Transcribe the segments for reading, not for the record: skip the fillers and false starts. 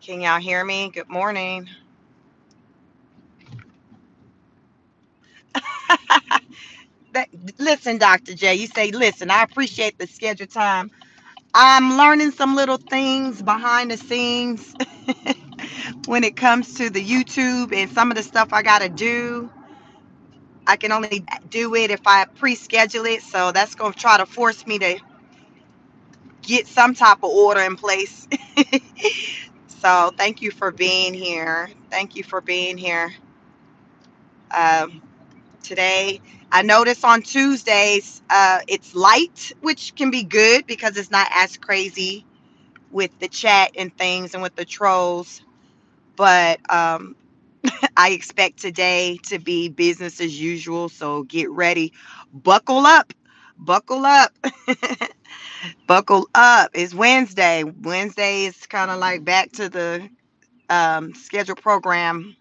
Can y'all hear me? Good morning. That, listen, Dr. J, you say, listen, I appreciate the scheduled time. I'm learning some little things behind the scenes when it comes to the YouTube and some of the stuff I got to do. I can only do it if I pre schedule it. So that's going to try to force me to get some type of order in place. So thank you for being here. Thank you for being here. Um, Today. I notice on Tuesdays, it's light, which can be good because it's not as crazy with the chat and things and with the trolls. But I expect today to be business as usual. So get ready. Buckle up. Buckle up. Buckle up. It's Wednesday. Wednesday is kind of like back to the scheduled program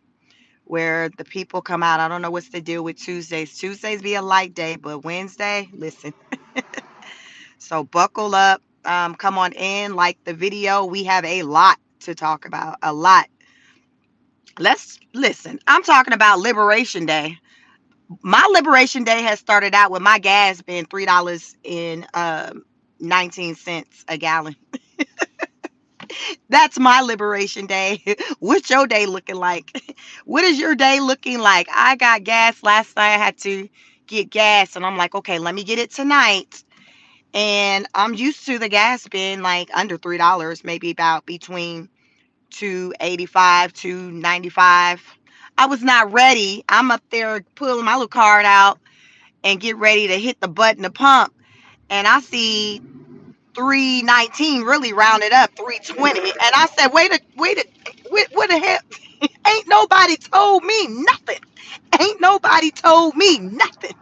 where the people come out. I don't know what's the deal with Tuesdays. Tuesdays be a light day, but Wednesday, listen. So buckle up. Come on in, like the video. We have a lot to talk about. A lot. Let's listen. I'm talking about Liberation Day. My Liberation Day has started out with my gas being $3.19 a gallon. That's my Liberation Day. What's your day looking like? What is your day looking like? I got gas last night. I had to get gas, and I'm like, okay, let me get it tonight. And I'm used to the gas being like under $3, maybe about between 2.85 to 95. I was not ready. I'm up there pulling my little card out and get ready to hit the button to pump, and I see 319, really rounded up 320. And I said, what the hell? Ain't nobody told me nothing. Ain't nobody told me nothing.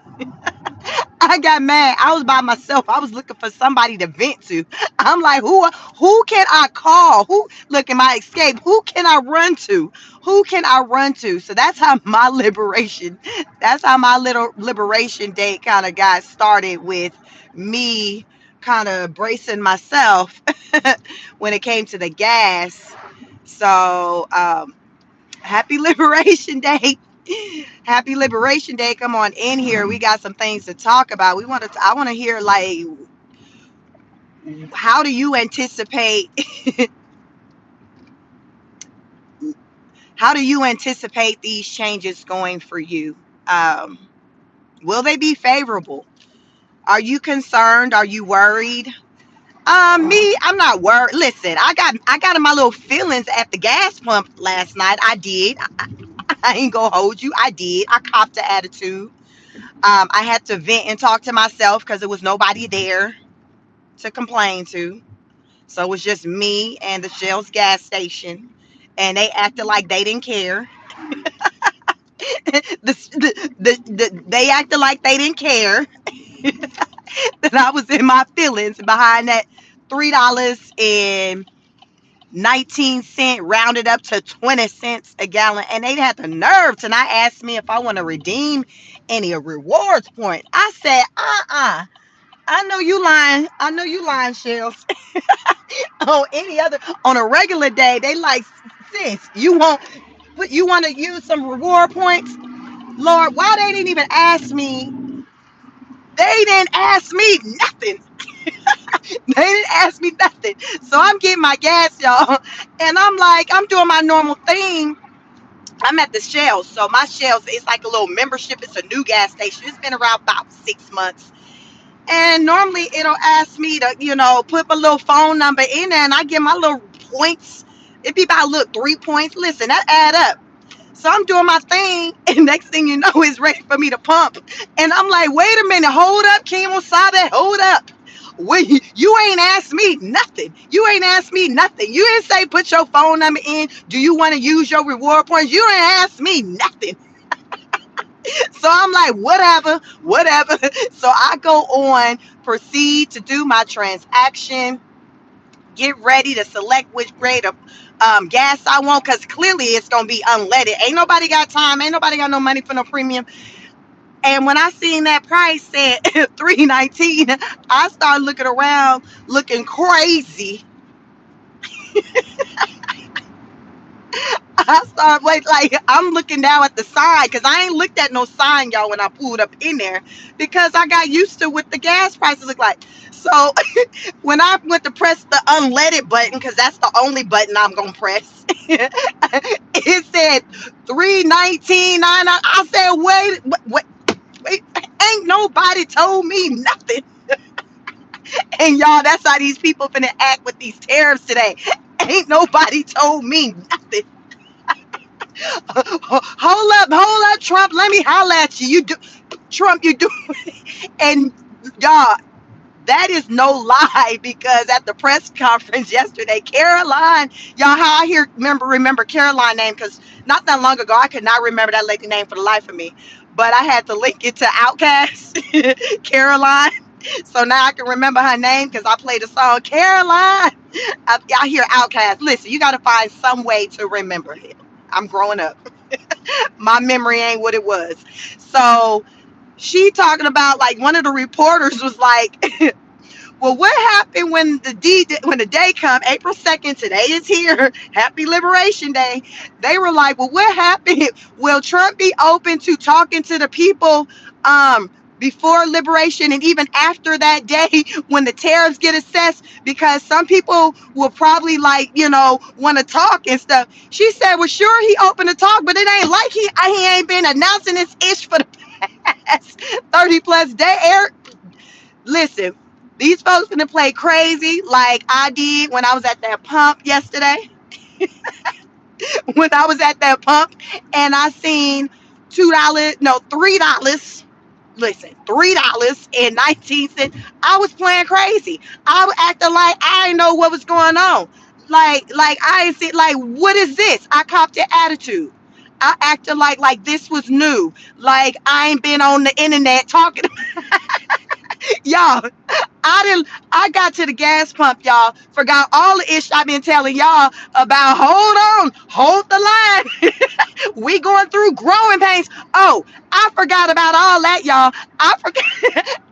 I got mad. I was by myself. I was looking for somebody to vent to. I'm like, who can I call? Who look in my escape? Who can I run to? Who can I run to? So that's how my little liberation date kind of got started, with me kind of bracing myself when it came to the gas. So happy Liberation Day. Happy Liberation Day. Come on in here. We got some things to talk about. I want to hear, like, how do you anticipate how do you anticipate these changes going for you? Um, will they be favorable? Are you concerned? Are you worried? Me, I'm not worried. Listen, I got in my little feelings at the gas pump last night. I did. I ain't gonna hold you. I did. I copped the attitude. I had to vent and talk to myself because there was nobody there to complain to. So it was just me and the Shell's gas station, and they acted like they didn't care. They acted like they didn't care that I was in my feelings behind that $3.19 rounded up to 20 cents a gallon, and they had the nerve to not ask me if I want to redeem any rewards point. I said, I know you lying. I know you lying, Shells. On any other, on a regular day, they like, sis, you want to use some reward points? Lord, why they didn't even ask me? They didn't ask me nothing. They didn't ask me nothing. So I'm getting my gas, y'all, and I'm like, I'm doing my normal thing. I'm at the Shells, so my Shells, it's like a little membership. It's a new gas station. It's been around about 6 months. And normally it'll ask me to, put my little phone number in there, and I get my little points. It'd be about, look, 3 points. Listen, that add up. So I'm doing my thing, and next thing you know, it's ready for me to pump. And I'm like, wait a minute, hold up, Kim Wasabe, hold up. Wait, you ain't asked me nothing. You ain't asked me nothing. You didn't say put your phone number in. Do you want to use your reward points? You didn't ask me nothing. So I'm like, whatever, whatever. So I go on, proceed to do my transaction, get ready to select which grade of gas I want, because clearly it's going to be unleaded. Ain't nobody got time. Ain't nobody got no money for no premium. And when I seen that price said $3.19, I started looking around, looking crazy. I start wait like I'm looking down at the sign because I ain't looked at no sign, y'all, when I pulled up in there because I got used to what the gas prices look like. So when I went to press the unleaded button, because that's the only button I'm gonna press, it said 319. I said, wait, ain't nobody told me nothing. And y'all, that's how these people finna act with these tariffs today. Ain't nobody told me nothing. Hold up, Trump. Let me holler at you. You do, Trump. You do, and y'all. That is no lie because at the press conference yesterday, Caroline, y'all, how I hear remember Caroline name because not that long ago I could not remember that lady name for the life of me, but I had to link it to Outcast, Caroline, so now I can remember her name because I played the song Caroline. I hear Outcast. Listen, you got to find some way to remember it. I'm growing up. My memory ain't what it was. So she talking about like one of the reporters was like, well, what happened when the day come, April 2nd, today is here, happy Liberation Day. They were like, well, what happened? Will Trump be open to talking to the people before liberation and even after that day when the tariffs get assessed? Because some people will probably want to talk and stuff. She said, well, sure, he open to talk, but it ain't like he ain't been announcing this ish for the past 30 plus days. Listen, these folks gonna play crazy like I did when I was at that pump yesterday. When I was at that pump and I seen $2, no, $3. Listen, $3.19. I was playing crazy. I was acting like I didn't know what was going on. Like I ain't see like what is this? I copped the attitude. I acted like this was new. Like I ain't been on the internet talking. Y'all, I got to the gas pump, y'all. Forgot all the ish I've been telling y'all about. Hold the line. We going through growing pains. Oh, I forgot about all that, y'all. I forgot.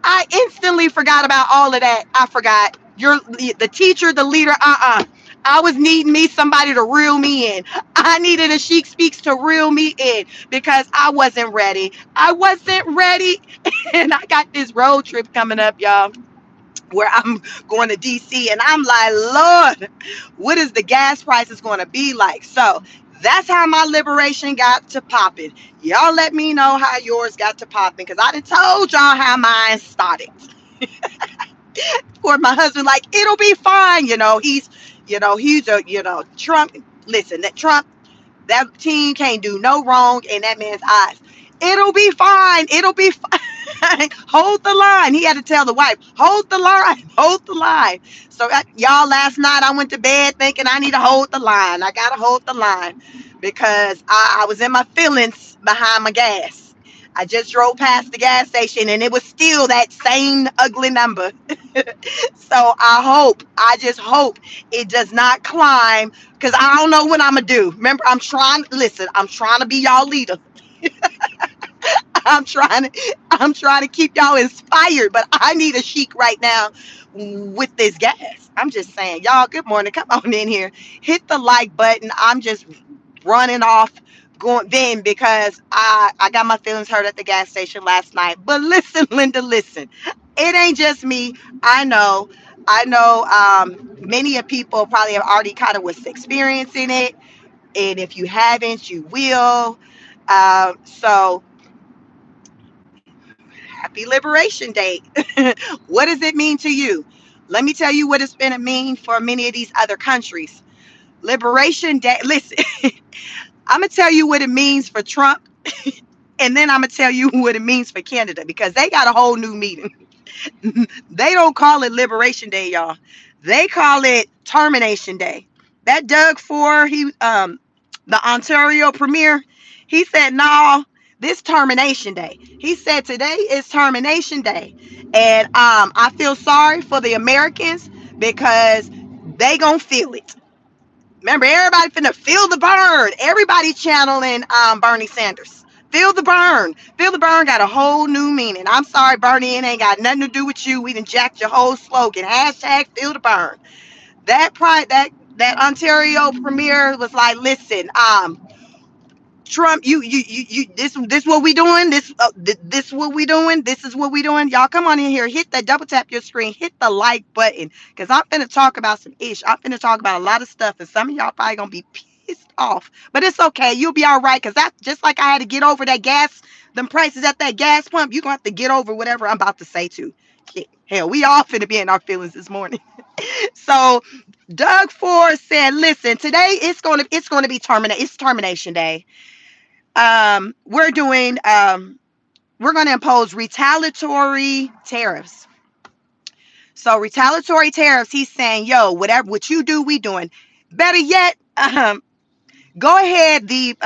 I instantly forgot about all of that. I forgot. You're the teacher, the leader. I was needing me somebody to reel me in. I needed a Sheik Speaks to reel me in because I wasn't ready. I wasn't ready. And I got this road trip coming up, y'all, where I'm going to DC, and I'm like, Lord, what is the gas prices going to be like? So that's how my liberation got to popping. Y'all let me know how yours got to popping because I done told y'all how mine started. For my husband, like, it'll be fine. He's a, Trump. Listen, that Trump, that team can't do no wrong in that man's eyes. It'll be fine. It'll be fine. Hold the line. He had to tell the wife, hold the line, hold the line. So, y'all, last night I went to bed thinking I need to hold the line. I got to hold the line because I was in my feelings behind my gas. I just drove past the gas station and it was still that same ugly number. So I just hope it does not climb because I don't know what I'm going to do. Remember, I'm trying to be y'all leader. I'm trying to keep y'all inspired, but I need a chic right now with this gas. I'm just saying, y'all, good morning. Come on in here. Hit the like button. I'm just running off going then because I got my feelings hurt at the gas station last night. But listen, Linda, listen. It ain't just me. I know many of people probably have already kind of was experiencing it. And if you haven't, you will. So happy Liberation Day. What does it mean to you? Let me tell you what it's been a mean for many of these other countries. Liberation Day. Listen, I'm gonna tell you what it means for Trump, and then I'm gonna tell you what it means for Canada because they got a whole new meeting. They don't call it Liberation Day, y'all. They call it Termination Day. That Doug Ford, the Ontario premier, he said, "No, this Termination Day." He said, "Today is Termination Day," and I feel sorry for the Americans because they gonna feel it. Remember, everybody finna feel the burn. Everybody channeling Bernie Sanders. Feel the burn. Feel the burn got a whole new meaning. I'm sorry, Bernie, it ain't got nothing to do with you. We done jacked your whole slogan. Hashtag feel the burn. That pride, that That Ontario premier was like, listen, Trump, this what we doing? This what we doing? This is what we doing? Y'all come on in here, hit that, double tap your screen, hit the like button, cause I'm finna talk about some ish. I'm finna talk about a lot of stuff, and some of y'all probably gonna be pissed off, but it's okay. You'll be all right, cause that's just like I had to get over that gas, them prices at that gas pump. You gonna have to get over whatever I'm about to say too. Hell, we all finna be in our feelings this morning. So Doug Ford said, "Listen, today it's gonna be terminate. It's termination day. We're doing we're going to impose retaliatory tariffs. So retaliatory tariffs, he's saying, yo, whatever what you do, we doing. Better yet, go ahead, the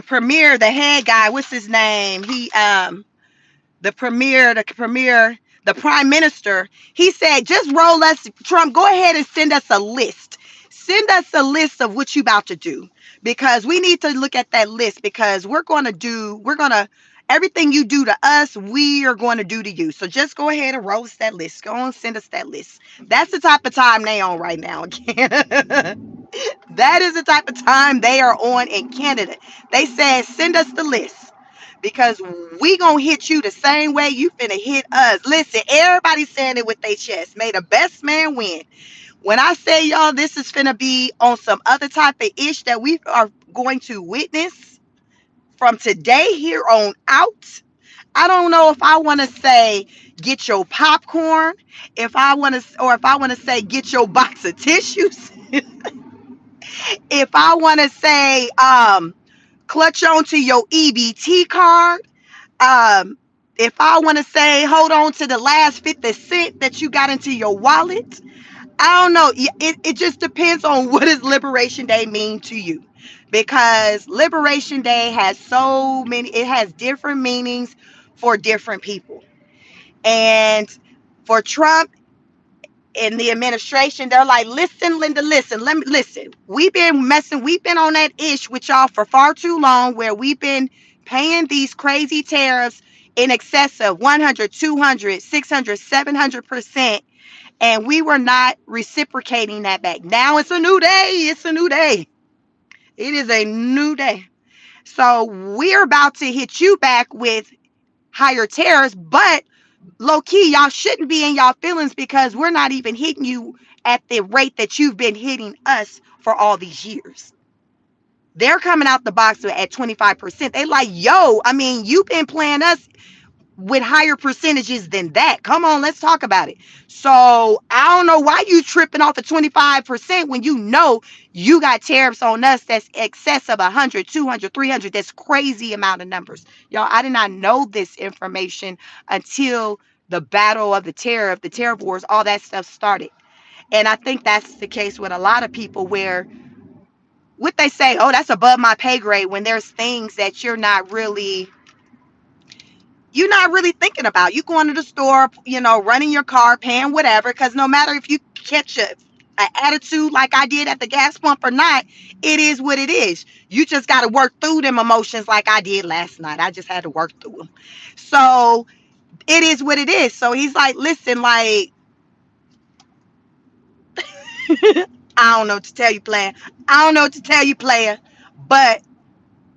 premier, the head guy, what's his name? The prime minister, he said, just roll us, Trump, go ahead and send us a list. Send us a list of what you about to do, because we need to look at that list, because everything you do to us, we are going to do to you. So just go ahead and roll us that list. Go and send us that list. That's the type of time they on right now again. That is the type of time they are on in Canada. They said, send us the list, because we gonna hit you the same way you finna hit us. Listen, everybody saying it with their chest. May the best man win. When I say, y'all, this is finna be on some other type of ish that we are going to witness from today here on out. I don't know if I want to say get your popcorn, if I want to say get your box of tissues, if I want to say clutch on to your EBT card, um, if I want to say hold on to the last 50 cent that you got into your wallet. I don't know. It just depends on what does Liberation Day mean to you. Because Liberation Day has it has different meanings for different people. And for Trump and the administration, they're like, listen, Linda, listen, let me listen. We've been on that ish with y'all for far too long, where we've been paying these crazy tariffs in excess of 100, 200, 600, 700%, and we were not reciprocating that back. Now it's a new day. It's a new day. It is a new day. So we're about to hit you back with higher tariffs, but low key, y'all shouldn't be in y'all feelings, because we're not even hitting you at the rate that you've been hitting us for all these years. They're coming out the box at 25%. They like, yo, I mean, you've been playing us with higher percentages than that. Come on, let's talk about it. So I don't know why you tripping off of 25% when you know you got tariffs on us that's excess of 100, 200, 300. That's crazy amount of numbers. Y'all, I did not know this information until the battle of the tariff wars, all that stuff started. And I think that's the case with a lot of people, where what they say, oh, that's above my pay grade, when there's things that you're not really thinking about. You going to the store, running your car, paying whatever, because no matter if you catch an attitude like I did at the gas pump or not, it is what it is. You just got to work through them emotions like I did last night. I just had to work through them. So it is what it is. So he's like, listen, like, I don't know what to tell you, player. I don't know what to tell you, player. But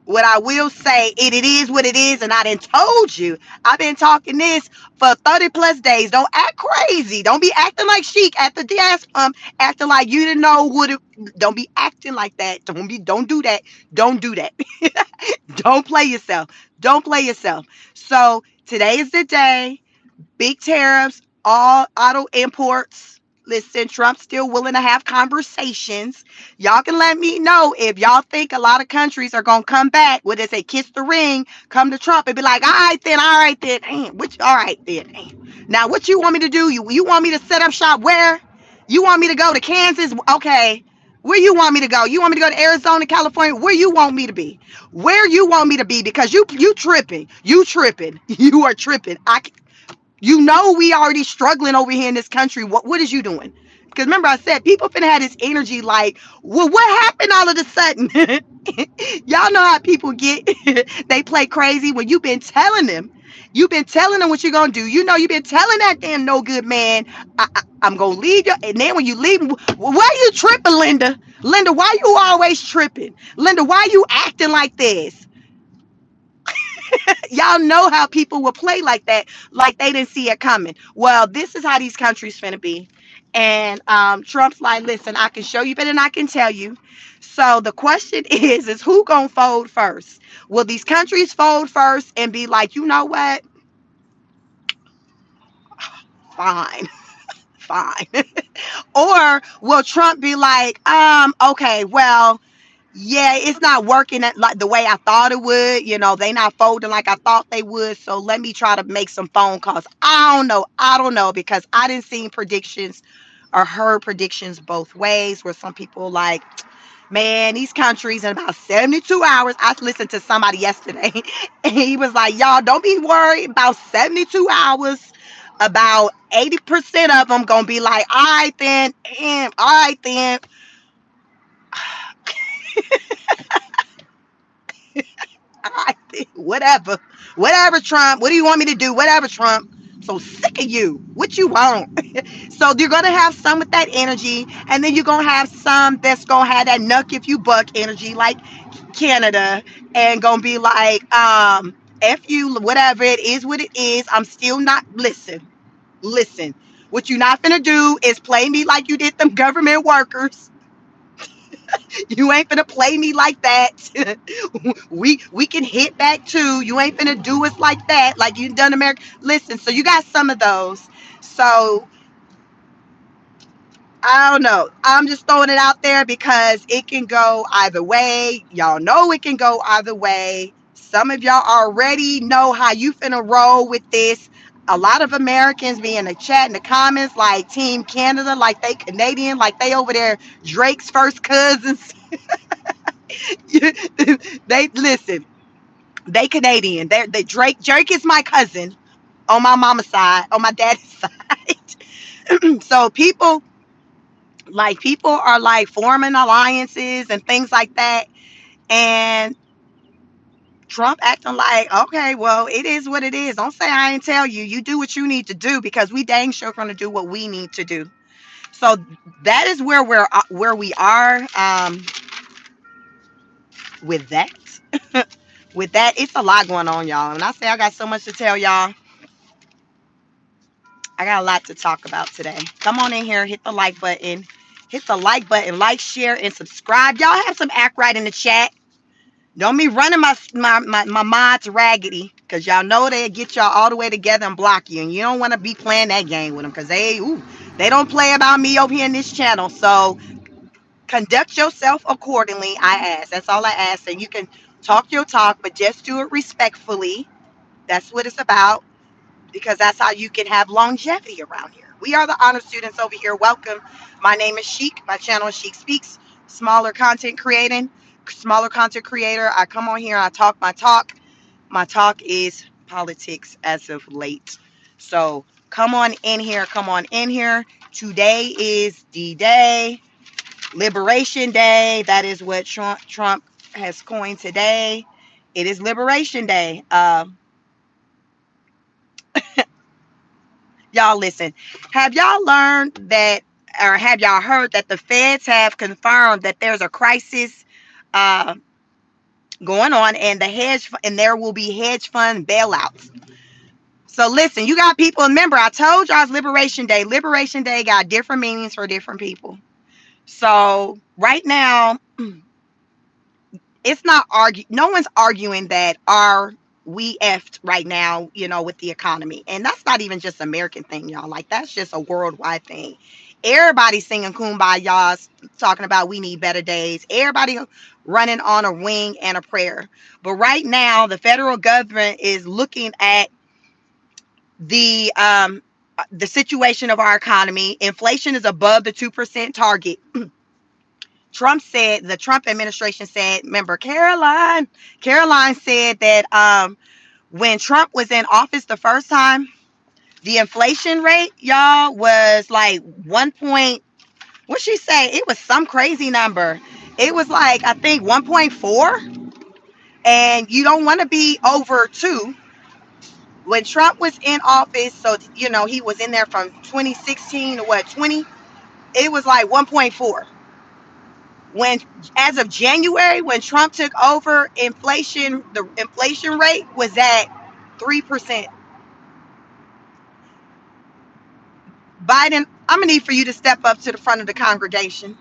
what I will say, it is what it is, and I done told you. I've been talking this for 30 plus days. Don't act crazy. Don't be acting like Chic at the gas pump, acting like you didn't know what it. Don't be acting like that. Don't do that. Don't do that. Don't play yourself. Don't play yourself. So today is the day. Big tariffs, all auto imports. Listen, Trump's still willing to have conversations. Y'all can let me know if y'all think a lot of countries are gonna come back, where they say kiss the ring, come to Trump and be like, all right then, damn, all right then, damn. Now what you want me to do? You want me to set up shop where? You want me to go to Kansas? Okay. Where you want me to go? You want me to go to Arizona, California? Where you want me to be? Where you want me to be? Because you tripping. You tripping. You are tripping. We already struggling over here in this country. What is you doing? Because remember I said people finna have this energy like, well, what happened all of a sudden? Y'all know how people get. They play crazy when you've been telling them. You've been telling them what you're gonna do. You know you've been telling that damn no good man, I'm gonna leave you. And then when you leave, why you tripping, Linda? Linda, why you always tripping? Linda, why you acting like this? Y'all know how people will play like that, like they didn't see it coming. Well, this is how these countries finna be. And Trump's like, listen, I can show you better than I can tell you. So the question is who gonna fold first? Will these countries fold first and be like, you know what? Fine, fine. Or will Trump be like, okay, well, yeah, it's not working like the way I thought it would. You know, they not folding like I thought they would. So let me try to make some phone calls. I don't know. I don't know because I didn't see predictions or heard predictions both ways where some people like, man, these countries in about 72 hours. I listened to somebody yesterday and he was like, y'all don't be worried about 72 hours. About 80% of them gonna be like, all right then, and all right then. I think whatever, whatever, Trump. What do you want me to do? Whatever, Trump. So sick of you. What you want? So you're gonna have some with that energy, and then you're gonna have some that's gonna have that nuck if you buck energy, like Canada, and gonna be like, f you, whatever it is, what it is. I'm still not. Listen. What you not finna do is play me like you did them government workers. You ain't finna play me like that. we can hit back too. You ain't finna do us like that, like you done America. Listen, so you got some of those. So I don't know. I'm just throwing it out there because it can go either way. Y'all know it can go either way. Some of y'all already know how you finna roll with this. A lot of Americans be in the chat in the comments like Team Canada, like they Canadian, like they over there Drake's first cousins. They listen. They Canadian. They Drake. Drake is my cousin on my mama's side, on my daddy's side. So people are like forming alliances and things like that. And Trump acting like, okay, well, it is what it is. Don't say I ain't tell you. You do what you need to do because we dang sure gonna do what we need to do. So that is where we are with that. With that, it's a lot going on, y'all. And I say I got so much to tell y'all. I got a lot to talk about today. Come on in here, hit the like button. Hit the like, share, and subscribe. Y'all have some act right in the chat. Don't be running my mods raggedy. Because y'all know they'll get y'all all the way together and block you. And you don't want to be playing that game with them. Because they don't play about me over here in this channel. So conduct yourself accordingly, I ask. That's all I ask. And you can talk your talk, but just do it respectfully. That's what it's about. Because that's how you can have longevity around here. We are the honor students over here. Welcome. My name is Chic. My channel is Chic Speaks. Smaller content creator. I come on here, I talk my talk. My talk is politics as of late. So come on in here. Come on in here. Today is D-Day, Liberation Day. That is what Trump has coined today. It is Liberation Day. Y'all listen. Have y'all learned that, or have y'all heard that the feds have confirmed that there's a crisis uh, going on, and there will be hedge fund bailouts. So listen, you got people. Remember, I told y'all it's Liberation Day. Liberation Day got different meanings for different people. So right now, it's not no one's arguing that we effed right now, with the economy. And that's not even just an American thing, y'all. Like, that's just a worldwide thing. Everybody's singing kumbaya, talking about we need better days. Everybody running on a wing and a prayer. But right now, the federal government is looking at the situation of our economy. Inflation is above the 2% target. The Trump administration said, remember, Caroline said that when Trump was in office the first time, the inflation rate, y'all, was like 1 what'd she say? It was some crazy number. It was like, I think 1.4, and you don't want to be over 2. When Trump was in office, so he was in there from 2016 to what 20, it was like 1.4. When as of January, when Trump took over, the inflation rate was at 3%. Biden, I'm gonna need for you to step up to the front of the congregation.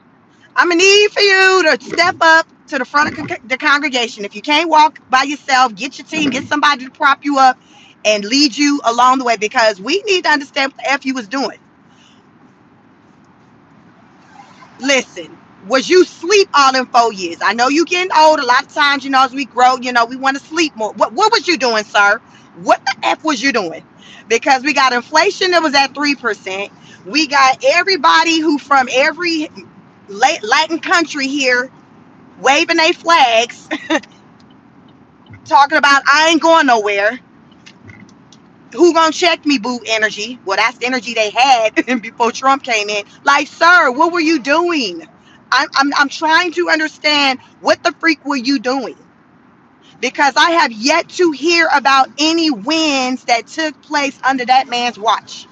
I'm gonna need for you to step up to the front of the congregation. If you can't walk by yourself, get your team, get somebody to prop you up and lead you along the way, because we need to understand what the F you was doing. Listen, was you sleep all in 4 years? I know you getting old. A lot of times, as we grow, we want to sleep more. What was you doing, sir? What the F was you doing? Because we got inflation that was at 3%. We got everybody who from every Latin country here waving their flags, talking about I ain't going nowhere. Who gonna check me, boo energy? Well, that's the energy they had before Trump came in. Like, sir, what were you doing? I'm trying to understand what the freak were you doing? Because I have yet to hear about any wins that took place under that man's watch.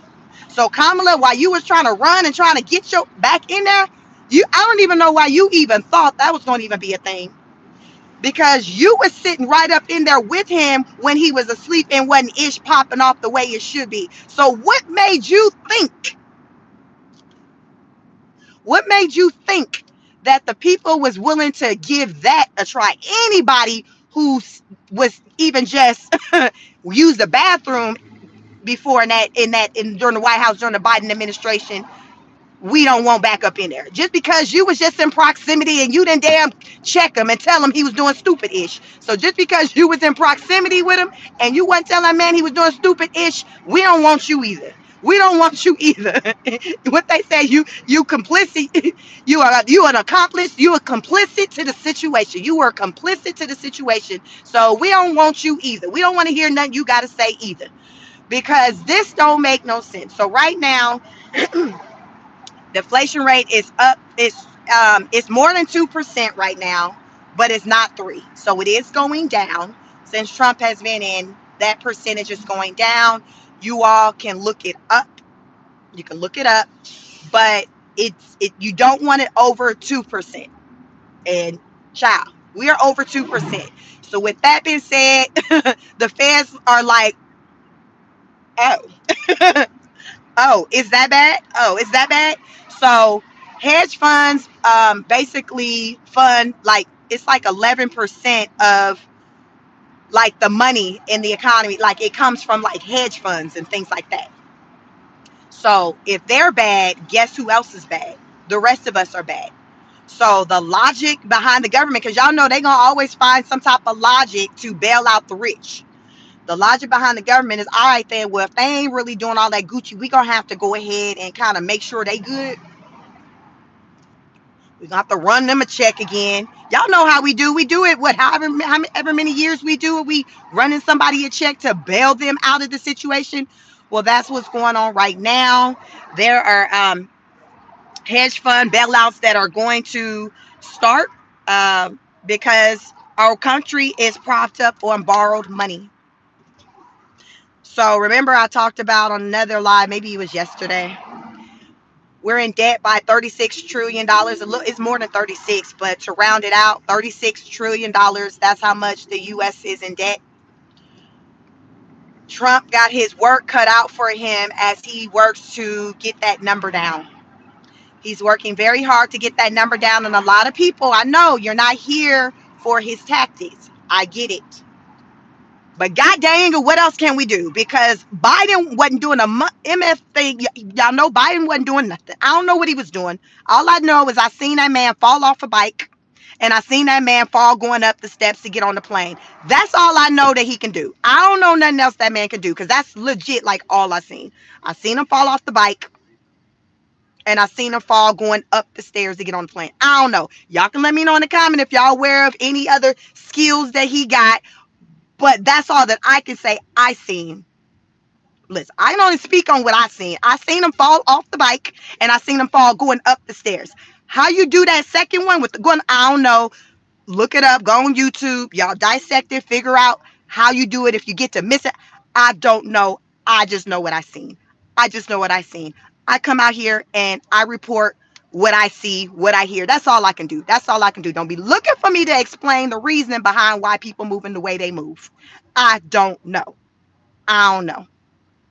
So Kamala, while you was trying to run and trying to get your back in there, I don't even know why you even thought that was going to even be a thing. Because you was sitting right up in there with him when he was asleep and wasn't ish popping off the way it should be. So what made you think? What made you think that the people was willing to give that a try? Anybody who was even just use the bathroom before during the White House during the Biden administration, we don't want back up in there. Just because you was just in proximity and you didn't damn check him and tell him he was doing stupid ish. So just because you was in proximity with him and you wasn't telling that man he was doing stupid ish, we don't want you either. We don't want you either. What they say, you complicit, you an accomplice, you are complicit to the situation. You were complicit to the situation. So we don't want you either. We don't want to hear nothing you gotta say either. Because this don't make no sense. So right now, the inflation rate is up. It's more than 2% right now, but it's not 3. So it is going down. Since Trump has been in, that percentage is going down. You all can look it up. You can look it up, but you don't want it over 2%. And child, we are over 2%. So with that being said, the feds are like, oh, oh, is that bad? Oh, is that bad? So hedge funds basically fund like it's like 11% of like the money in the economy. Like it comes from like hedge funds and things like that. So if they're bad, guess who else is bad? The rest of us are bad. So the logic behind the government, because y'all know they're gonna always find some type of logic to bail out the rich. The logic behind the government is, all right, then, well, if they ain't really doing all that Gucci, we gonna have to go ahead and kind of make sure they good. We gonna have to run them a check again. Y'all know how we do. We do it, however many years we do it. We running somebody a check to bail them out of the situation. Well, that's what's going on right now. There are hedge fund bailouts that are going to start because our country is propped up on borrowed money. So remember I talked about on another live, maybe it was yesterday. We're in debt by $36 trillion. It's more than 36, but to round it out, $36 trillion. That's how much the U.S. is in debt. Trump got his work cut out for him as he works to get that number down. He's working very hard to get that number down. And a lot of people, I know you're not here for his tactics. I get it. But god dang it, what else can we do? Because Biden wasn't doing a MF thing. Y'all know Biden wasn't doing nothing. I don't know what he was doing. All I know is I seen that man fall off a bike and I seen that man fall going up the steps to get on the plane. That's all I know that he can do. I don't know nothing else that man can do because that's legit like all I seen. I seen him fall off the bike and I seen him fall going up the stairs to get on the plane. I don't know. Y'all can let me know in the comment if y'all aware of any other skills that he got. But that's all that I can say I seen. Listen, I can only speak on what I seen. I seen him fall off the bike and I seen him fall going up the stairs. How you do that second one with the going, I don't know. Look it up. Go on YouTube. Y'all dissect it. Figure out how you do it. If you get to miss it, I don't know. I just know what I seen. I just know what I seen. I come out here and I report what I see, what I hear. That's all I can do. That's all I can do. Don't be looking for me to explain the reasoning behind why people moving the way they move. I don't know. I don't know.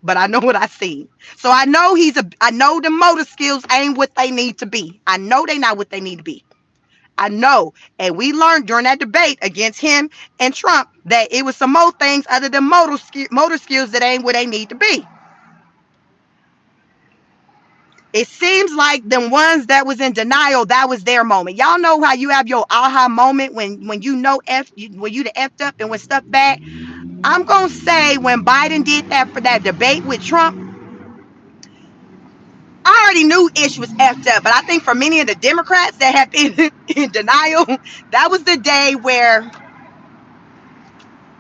But I know what I seen. So I know the motor skills ain't what they need to be. I know they not what they need to be. I know. And we learned during that debate against him and Trump that it was some more things other than motor skills that ain't what they need to be. It seems like them ones that was in denial, that was their moment. Y'all know how you have your aha moment when you know when you the effed up and when stuff bad. I'm gonna say when Biden did that for that debate with Trump, I already knew Ish was effed up, but I think for many of the Democrats that have been in denial, that was the day where,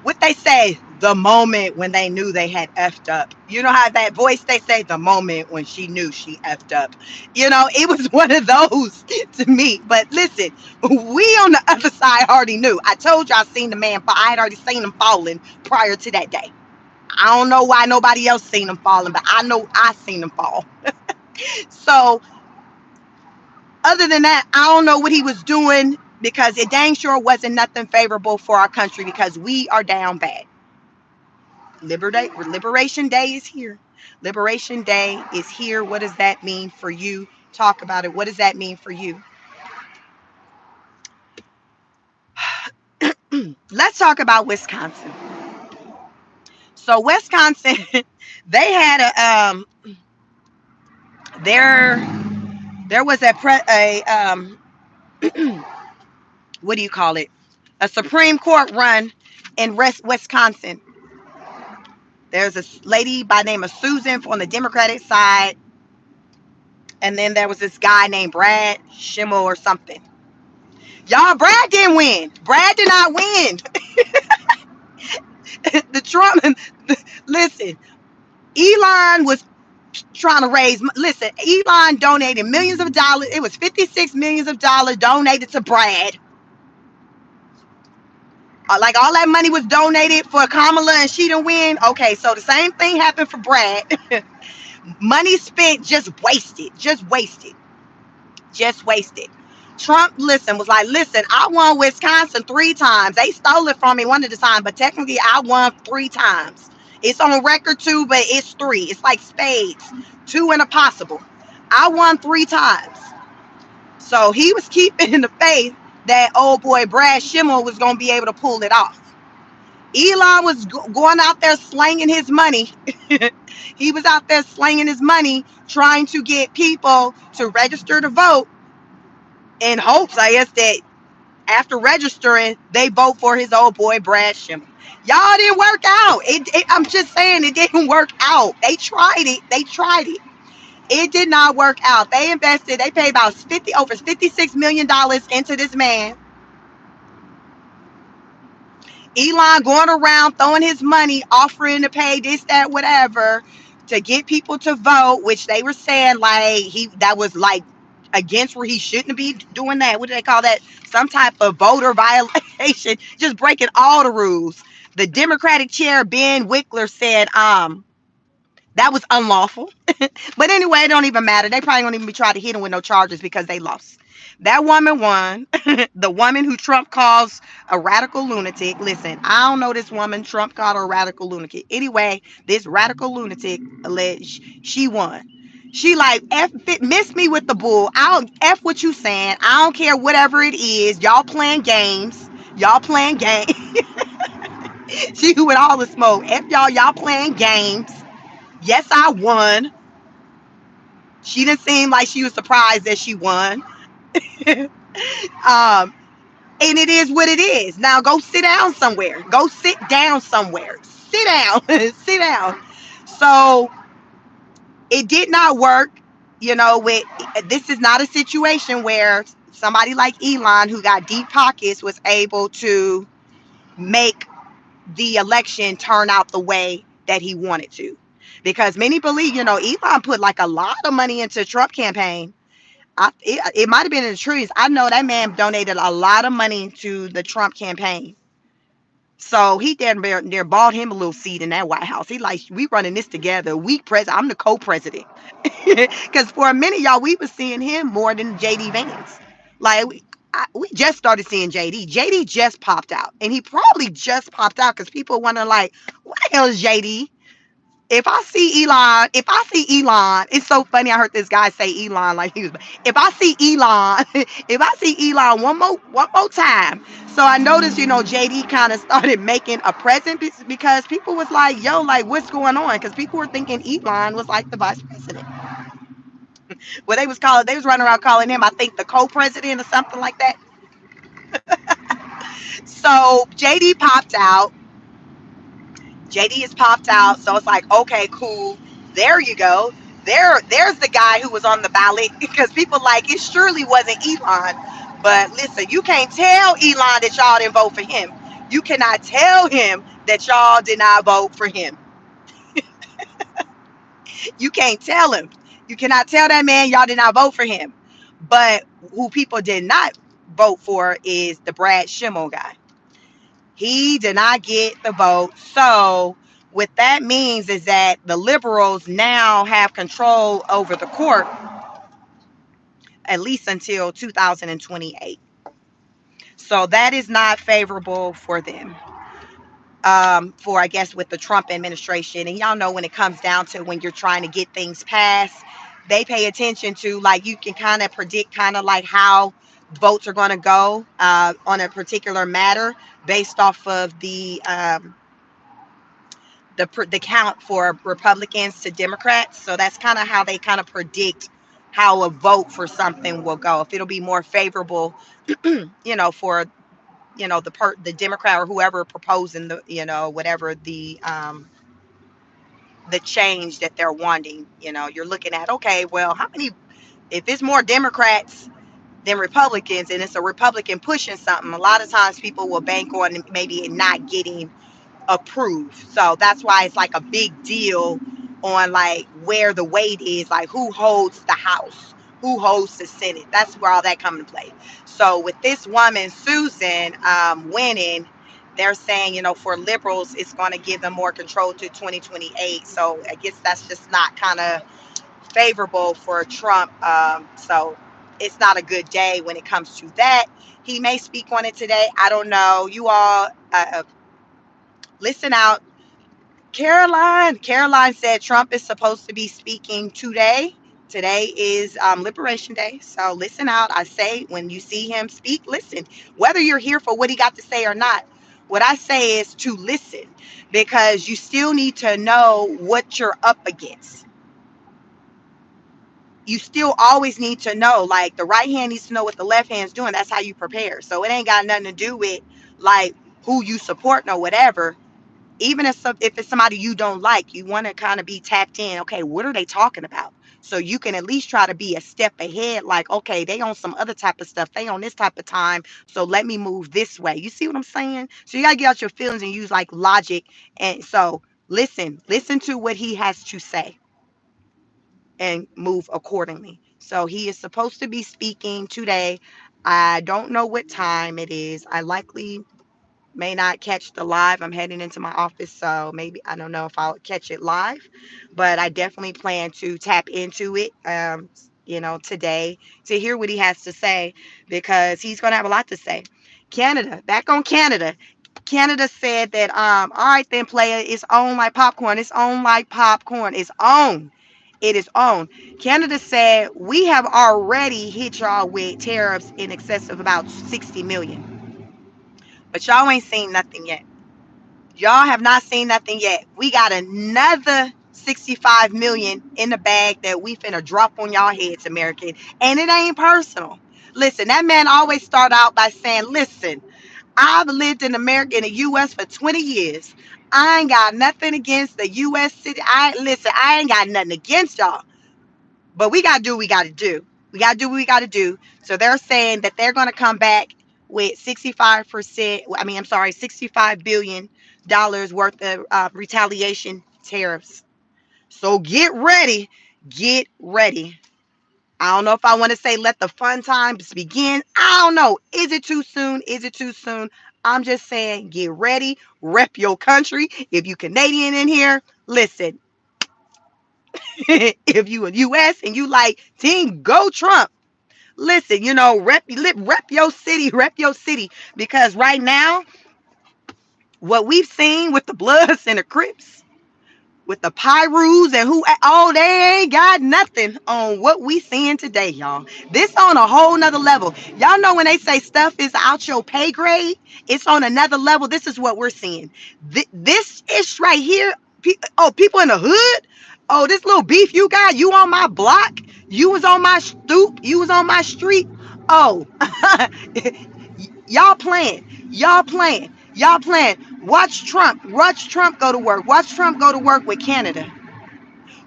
what they say, the moment when they knew they had effed up. You know how that voice they say, the moment when she knew she effed up. You know, it was one of those to me. But listen, we on the other side already knew. I told you I seen the man fall. I had already seen him falling prior to that day. I don't know why nobody else seen him falling, but I know I seen him fall. So other than that, I don't know what he was doing because it dang sure wasn't nothing favorable for our country because we are down bad. Liberation Day is here. Liberation Day is here. What does that mean for you? Talk about it. What does that mean for you? Let's talk about Wisconsin. So Wisconsin, they had there was what do you call it? A Supreme Court run in Wisconsin. There's a lady by the name of Susan on the Democratic side, and then there was this guy named Brad Schimmel or something. Y'all, Brad didn't win. Brad did not win. The Trump, listen, Elon was trying to raise, listen, Elon donated millions of dollars. It was 56 millions of dollars donated to Brad. Like all that money was donated for Kamala and she didn't win. Okay, so the same thing happened for Brad. Money spent, just wasted, just wasted, just wasted. Trump, listen, was like, listen, I won Wisconsin 3 times. They stole it from me one of the time, but technically I won 3 times. It's on record too, but it's 3. It's like spades, 2 and a possible. I won 3 times. So he was keeping the faith that old boy Brad Schimmel was going to be able to pull it off. Elon was going out there slanging his money. He was out there slanging his money, trying to get people to register to vote in hopes, I guess, that after registering, they vote for his old boy, Brad Schimmel. Y'all didn't work out. I'm just saying it didn't work out. They tried it. They tried it. It did not work out. They invested, they paid about over $56 million into this man. Elon going around throwing his money, offering to pay this, that, whatever, to get people to vote, which they were saying like that was like against where he shouldn't be doing that. What do they call that? Some type of voter violation, just breaking all the rules. The Democratic chair, Ben Wickler, said that was unlawful. But anyway, it don't even matter. They probably won't even be trying to hit him with no charges because they lost. That woman won. The woman who Trump calls a radical lunatic. Listen, I don't know this woman. Trump called her a radical lunatic. Anyway, this radical lunatic alleged she won. She like, miss me with the bull. I don't F what you saying. I don't care whatever it is. Y'all playing games. Y'all playing games. She with all the smoke. F y'all playing games. Yes, I won. She didn't seem like she was surprised that she won. um, and it is what it is. Now go sit down somewhere. Go sit down somewhere. Sit down. Sit down. So it did not work. You know, with this is not a situation where somebody like Elon, who got deep pockets, was able to make the election turn out the way that he wanted to. Because many believe, you know, Elon put like a lot of money into Trump campaign. It might have been in the trees. I know that man donated a lot of money to the Trump campaign. So he there bought him a little seat in that White House. He like, we running this together. We president. I'm the co-president. Because for a minute, y'all, we was seeing him more than JD Vance. Like we just started seeing JD. JD just popped out, and he probably just popped out because people wondering like, what the hell is JD? If I see Elon, it's so funny. I heard this guy say Elon like he was. If I see Elon, if I see Elon one more time. So I noticed, JD kind of started making a present because people was like, yo, like what's going on? Because people were thinking Elon was like the vice president. Well, they was running around calling him, I think, the co-president or something like that. So JD popped out. JD has popped out. So it's like, okay, cool. There you go. There's the guy who was on the ballot because people like it surely wasn't Elon. But listen, you can't tell Elon that y'all didn't vote for him. You cannot tell him that y'all did not vote for him. You can't tell him. You cannot tell that man y'all did not vote for him. But who people did not vote for is the Brad Schimmel guy. He did not get the vote. So what that means is that the liberals now have control over the court at least until 2028. So that is not favorable for them. For I guess with the Trump administration, and y'all know when it comes down to when you're trying to get things passed, they pay attention to like you can kind of predict kind of like how votes are going to go on a particular matter based off of the count for Republicans to Democrats. So that's kind of how they kind of predict how a vote for something will go. If it'll be more favorable, for the Democrat or whoever proposing whatever the change that they're wanting. You're looking at, okay, well, how many? If it's more Democrats than Republicans, and it's a Republican pushing something, a lot of times people will bank on maybe it not getting approved. So that's why it's like a big deal on like where the weight is, like who holds the House, who holds the Senate. That's where all that comes into play. So with this woman, Susan, winning, they're saying, for liberals, it's going to give them more control to 2028. So I guess that's just not kind of favorable for Trump. So it's not a good day when it comes to that. He may speak on it today. I don't know. You all listen out. Caroline said Trump is supposed to be speaking today. Today is Liberation Day. So listen out. I say when you see him speak, listen. Whether you're here for what he got to say or not, what I say is to listen because you still need to know what you're up against. You still always need to know, like the right hand needs to know what the left hand's doing. That's how you prepare. So it ain't got nothing to do with like who you support or whatever. Even if it's somebody you don't like, you want to kind of be tapped in. Okay, what are they talking about? So you can at least try to be a step ahead. Like, okay, they on some other type of stuff. They on this type of time. So let me move this way. You see what I'm saying? So you got to get out your feelings and use like logic. And so listen to what he has to say and move accordingly. So he is supposed to be speaking today. I don't know what time it is. I likely may not catch the live. I'm heading into my office, so maybe I don't know if I'll catch it live, but I definitely plan to tap into it, today to hear what he has to say because he's going to have a lot to say. Canada, back on Canada. Canada said that, all right, then, player, it's on like popcorn. It's on like popcorn. It's on. It is on. Canada said we have already hit y'all with tariffs in excess of about 60 million, but y'all ain't seen nothing yet. Y'all have not seen nothing yet. We got another 65 million in the bag that we finna drop on y'all heads, American. And it ain't personal. Listen, that man always start out by saying, listen, I've lived in America, in the US for 20 years. I ain't got nothing against the US city. I ain't got nothing against y'all. But we gotta do what we gotta do. We gotta do what we gotta do. So they're saying that they're gonna come back with 65%. I mean, I'm sorry, $65 billion worth of retaliation tariffs. So get ready. Get ready. I don't know if I want to say let the fun times begin. I don't know. Is it too soon? Is it too soon? I'm just saying, get ready, rep your country. If you Canadian in here, listen. If you a US and you like Team Go Trump, listen, rep your city. Because right now, what we've seen with the Bloods and the Crips, with the Pyrus and who, oh, they ain't got nothing on what we seeing today, y'all. This on a whole nother level. Y'all know when they say stuff is out your pay grade, it's on another level. This is what we're seeing. This ish right here, people in the hood. Oh, this little beef you got, you on my block, you was on my stoop, you was on my street. Oh, y'all playing, y'all playing. Watch Trump go to work. Watch Trump go to work with Canada.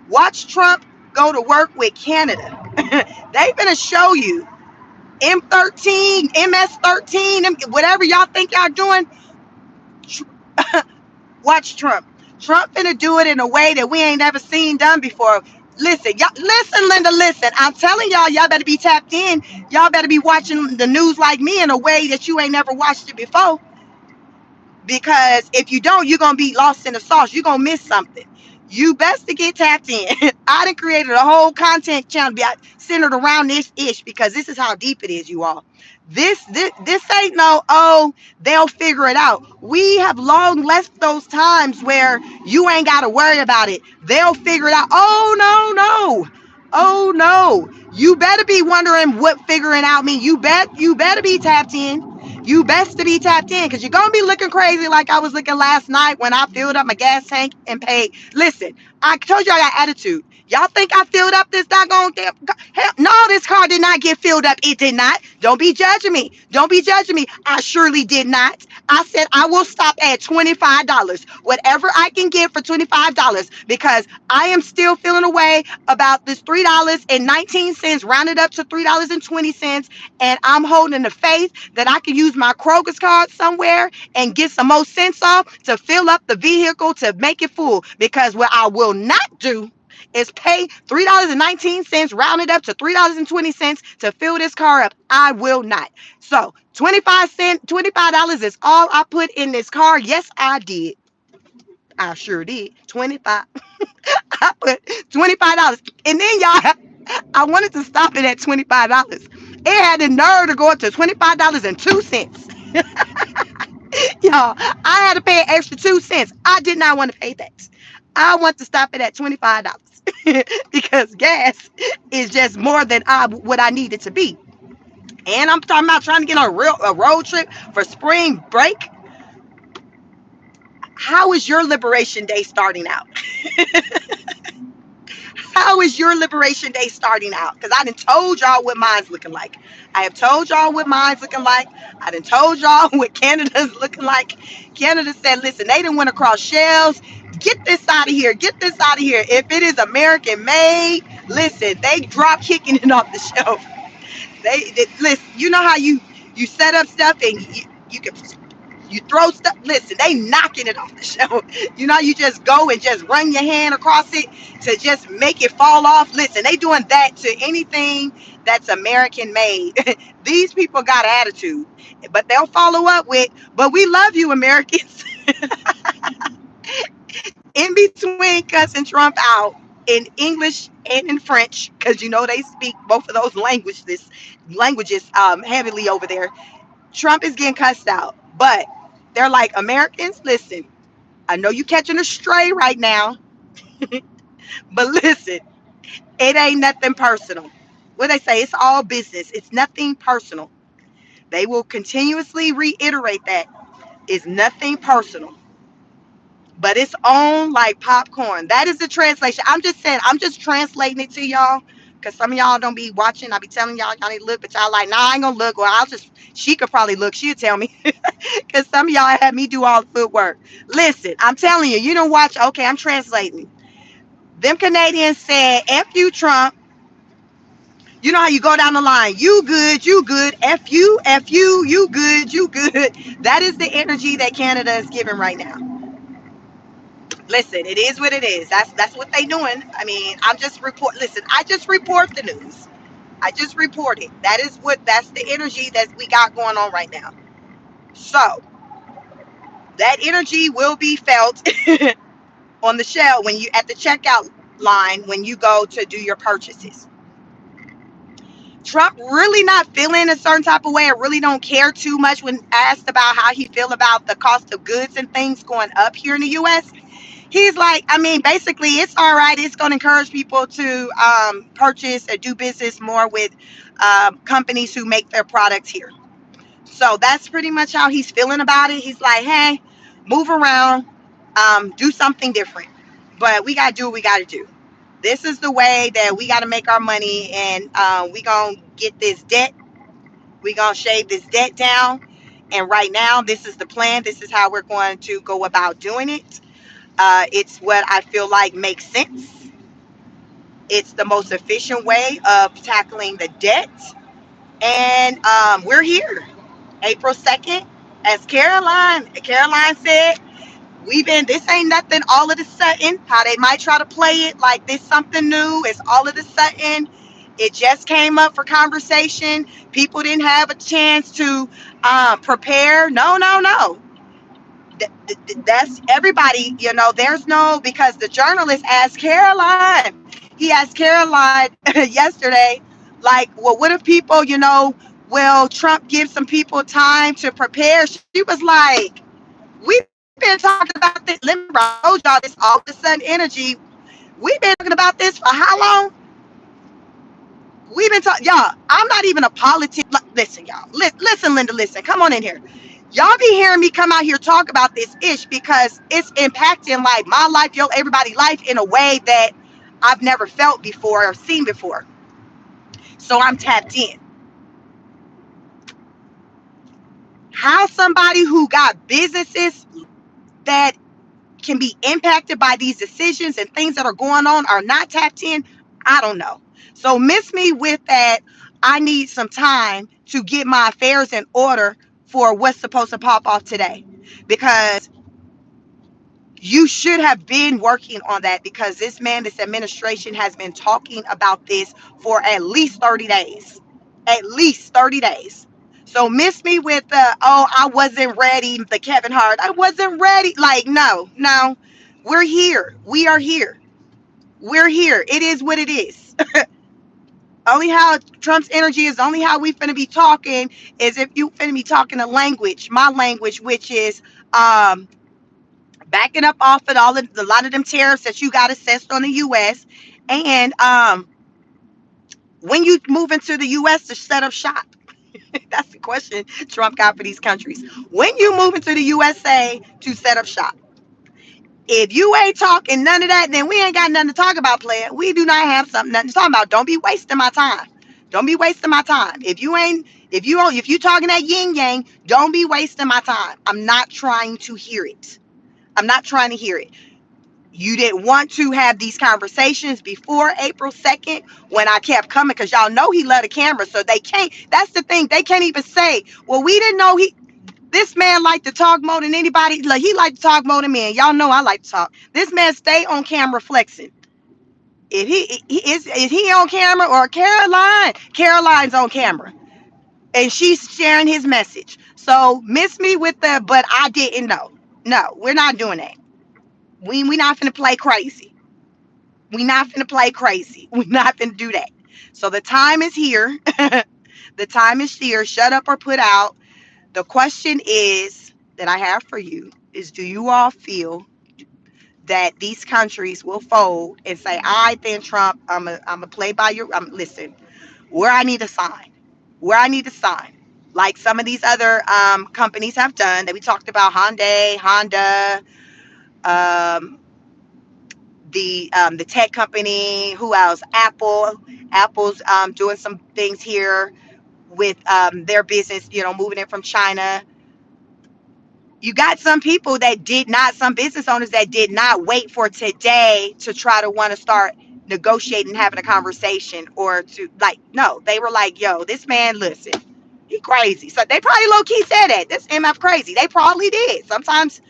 Watch Trump go to work with Canada. They gonna show you M13, MS13, whatever y'all think y'all doing. Watch Trump. Trump gonna do it in a way that we ain't never seen done before. Listen, y'all, listen, Linda, listen. I'm telling y'all better be tapped in. Y'all better be watching the news like me in a way that you ain't never watched it before. Because if you don't, you're gonna be lost in the sauce. You're gonna miss something. You best to get tapped in. I done created a whole content channel centered around this ish because this is how deep it is, you all. This ain't no, oh, they'll figure it out. We have long left those times where you ain't gotta worry about it. They'll figure it out. Oh no. Oh no. You better be wondering what figuring out mean. You better be tapped in. You best to be tapped in because you're gonna be looking crazy like I was looking last night when I filled up my gas tank and paid. Listen, I told you I got attitude. Y'all think I filled up this doggone damn car? Hell, no, this car did not get filled up. It did not. Don't be judging me. Don't be judging me. I surely did not. I said I will stop at $25. Whatever I can get for $25 because I am still feeling away about this $3.19 rounded up to $3.20, and I'm holding the faith that I can use my Kroger's card somewhere and get some more cents off to fill up the vehicle to make it full. Because what I will not do is pay $3.19 rounded up to $3.20 to fill this car up. I will not. So $25 is all I put in this car. Yes, I did. I sure did. 25. I put $25. And then y'all, I wanted to stop it at $25. It had the nerve to go up to $25.02. Y'all, I had to pay an extra 2 cents. I did not want to pay that. I want to stop it at $25 because gas is just more than what I need it to be. And I'm talking about trying to get on a road trip for spring break. How is your liberation day starting out? How is your liberation day starting out? Because I done told y'all what mine's looking like. I have told y'all what mine's looking like. I done told y'all what Canada's looking like. Canada said, listen, they done went across shelves. Get this out of here. Get this out of here. If it is American made, listen, they drop kicking it off the shelf. They listen, you know how you set up stuff and you can you throw stuff. Listen, they knocking it off the shelf. You know, you just go and just run your hand across it to just make it fall off. Listen, they doing that to anything that's American made. These people got attitude, but they'll follow up with, but we love you, Americans. In between cussing Trump out in English and in French, because you know they speak both of those languages heavily over there. Trump is getting cussed out, but they're like, Americans, listen, I know you catching a stray right now, but listen, it ain't nothing personal. What they say, it's all business. It's nothing personal. They will continuously reiterate that it's nothing personal, but it's on like popcorn. That is the translation. I'm just saying, I'm just translating it to y'all because some of y'all don't be watching. I be telling y'all need to look, but y'all like, nah, I ain't gonna look. Or she could probably look. She'll tell me because some of y'all had me do all the footwork. Listen, I'm telling you, you don't watch. Okay, I'm translating. Them Canadians said, F you, Trump. You know how you go down the line. You good, you good. F you good, you good. That is the energy that Canada is giving right now. Listen, it is what it is. That's what they doing. I mean, I'm just report. Listen, I just report the news. I just reported. That's the energy that we got going on right now. So that energy will be felt on the shelf when you at the checkout line when you go to do your purchases. Trump really not feeling a certain type of way. I really don't care too much when asked about how he feel about the cost of goods and things going up here in the U.S. He's like, I mean, basically, it's all right. It's going to encourage people to purchase or do business more with companies who make their products here. So that's pretty much how he's feeling about it. He's like, hey, move around, do something different. But we got to do what we got to do. This is the way that we got to make our money, and we going to get this debt. We going to shave this debt down. And right now, this is the plan. This is how we're going to go about doing it. It's what I feel like makes sense. It's the most efficient way of tackling the debt. And we're here. April 2nd, as Caroline said, this ain't nothing all of a sudden, how they might try to play it like this something new. It's all of a sudden. It just came up for conversation. People didn't have a chance to prepare. No, no, no. That's everybody, there's no, because the journalist asked Caroline, he asked Caroline yesterday, like, well, what if people, will Trump give some people time to prepare? She was like, we've been talking about this. Remember, I told y'all this all of a sudden energy. We've been talking about this for how long? We've been talking, y'all. I'm not even a politician. Listen, y'all. Listen, Linda. Listen. Come on in here. Y'all be hearing me come out here talk about this ish because it's impacting like my life, everybody's life in a way that I've never felt before or seen before. So I'm tapped in. How somebody who got businesses that can be impacted by these decisions and things that are going on are not tapped in, I don't know. So miss me with that. I need some time to get my affairs in order for what's supposed to pop off today, because you should have been working on that, because this administration has been talking about this for at least 30 days. At least 30 days. So miss me with the, oh, I wasn't ready, the Kevin Hart. I wasn't ready. Like, no, no. We're here. We are here. We're here. It is what it is. Only how Trump's energy is only how we finna be talking is if you finna be talking a language, my language, which is backing up off of a lot of them tariffs that you got assessed on the US. And when you move into the US to set up shop. That's the question Trump got for these countries. When you move into the USA to set up shop, if you ain't talking none of that, then we ain't got nothing to talk about, player. We do not have nothing to talk about. Don't be wasting my time. Don't be wasting my time. If you talking that yin yang, don't be wasting my time. I'm not trying to hear it. I'm not trying to hear it. You didn't want to have these conversations before April 2nd when I kept coming, because y'all know he loved the camera. So they can't, that's the thing. They can't even say, well, we didn't know this man liked to talk more than anybody. Like, he liked to talk more than me. And y'all know I like to talk. This man stay on camera flexing. Is he on camera, or Caroline's on camera and she's sharing his message. So miss me with the, but I didn't know. No, we're not doing that. We not finna play crazy. We not finna play crazy. We not finna do that. So the time is here. The time is here. Shut up or put out. The question is that I have for you is, do you all feel that these countries will fold and say, all right then, Trump, I'm a play by your, listen, where I need to sign, where I need to sign, like some of these other companies have done that we talked about, Honda, um, the tech company, who else? Apple's doing some things here with their business, moving it from China. You got some people that did not, some business owners that did not wait for today to try to want to start negotiating, having a conversation, or to, like, no, they were like, yo, this man, listen, he crazy. So they probably low key said that. This MF crazy. They probably did. Sometimes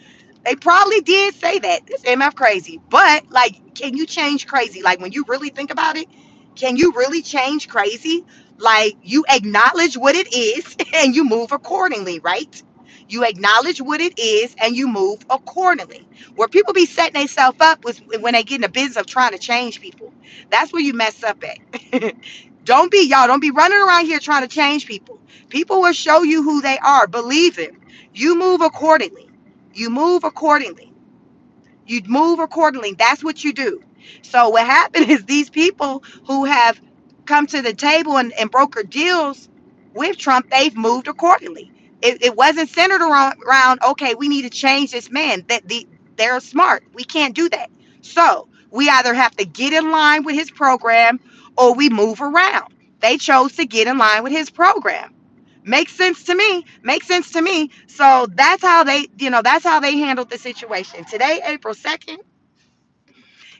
they probably did say that. This MF crazy. But like, can you change crazy? Like, when you really think about it, Can you really change crazy? Like, you acknowledge what it is and you move accordingly, right? You acknowledge what it is and you move accordingly. Where people be setting themselves up was when they get in the business of trying to change people. That's where you mess up at. Don't be running around here trying to change people. People will show you who they are. Believe it. You move accordingly. You move accordingly. You move accordingly. That's what you do. So what happened is these people who have come to the table and broker deals with Trump, they've moved accordingly. It wasn't centered around, okay, we need to change this man. They're smart. We can't do that. So we either have to get in line with his program or we move around. They chose to get in line with his program. Makes sense to me. Makes sense to me. So that's how they handled the situation. Today, April 2nd,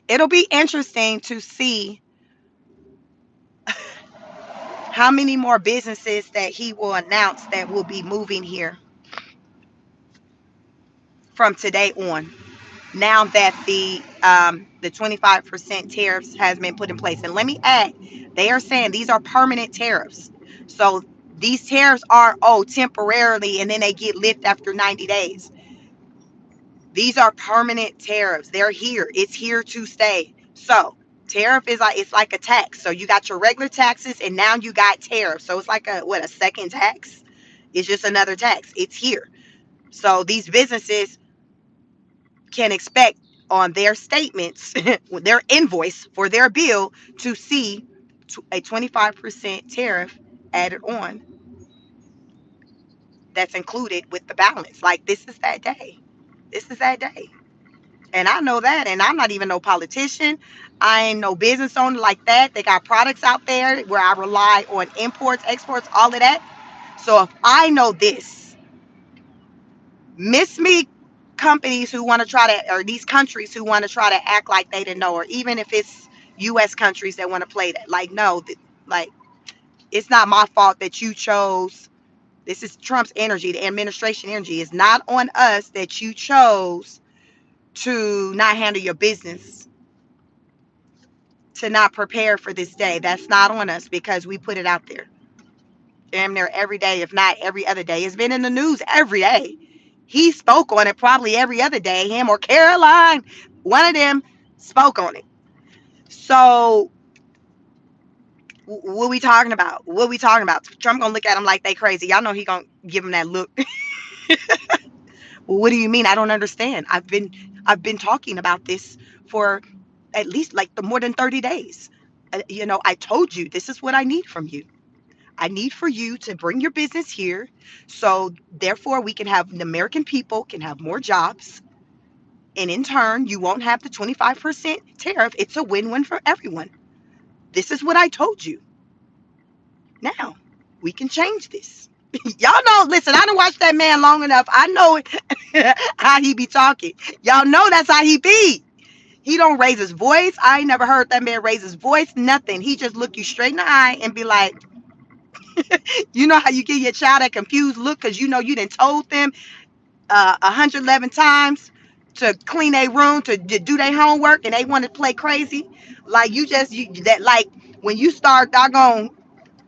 it'll be interesting to see how many more businesses that he will announce that will be moving here from today on. Now that the 25% tariffs has been put in place. And let me add, they are saying these are permanent tariffs. So these tariffs are temporarily and then they get lifted after 90 days. These are permanent tariffs. They're here. It's here to stay. So tariff is like, it's like a tax. So you got your regular taxes and now you got tariffs. So it's like a second tax. It's just another tax. It's here. So these businesses can expect on their statements, their invoice for their bill, to see a 25% tariff added on that's included with the balance. Like, this is that day. This is that day. And I know that. And I'm not even no politician. I ain't no business owner like that. They got products out there where I rely on imports, exports, all of that. So if I know this, miss me companies who want to try to, or these countries who want to try to act like they didn't know, or even if it's US countries that want to play that. Like, no, like, it's not my fault that you chose. This is Trump's energy, the administration energy. It's not on us that you chose to not handle your business, to not prepare for this day. That's not on us because we put it out there. Damn near every day, if not every other day. It's been in the news every day. He spoke on it probably every other day. Him or Caroline, one of them spoke on it. So what we talking about? What we talking about? Trump gonna look at him like they crazy. Y'all know he gonna give him that look. What do you mean? I don't understand. I've been talking about this for at least like the more than 30 days. I told you this is what I need from you. I need for you to bring your business here, so therefore we can have the American people can have more jobs, and in turn you won't have the 25% tariff. It's a win-win for everyone. This is what I told you. Now we can change this. Y'all know, listen, I done watched that man long enough. I know how he be talking. Y'all know that's how he be. He don't raise his voice. I ain't never heard that man raise his voice, nothing. He just look you straight in the eye and be like, you know how you give your child that confused look because you know you done told them 111 times to clean their room, to do their homework, and they want to play crazy. Like, that, like, when you start doggone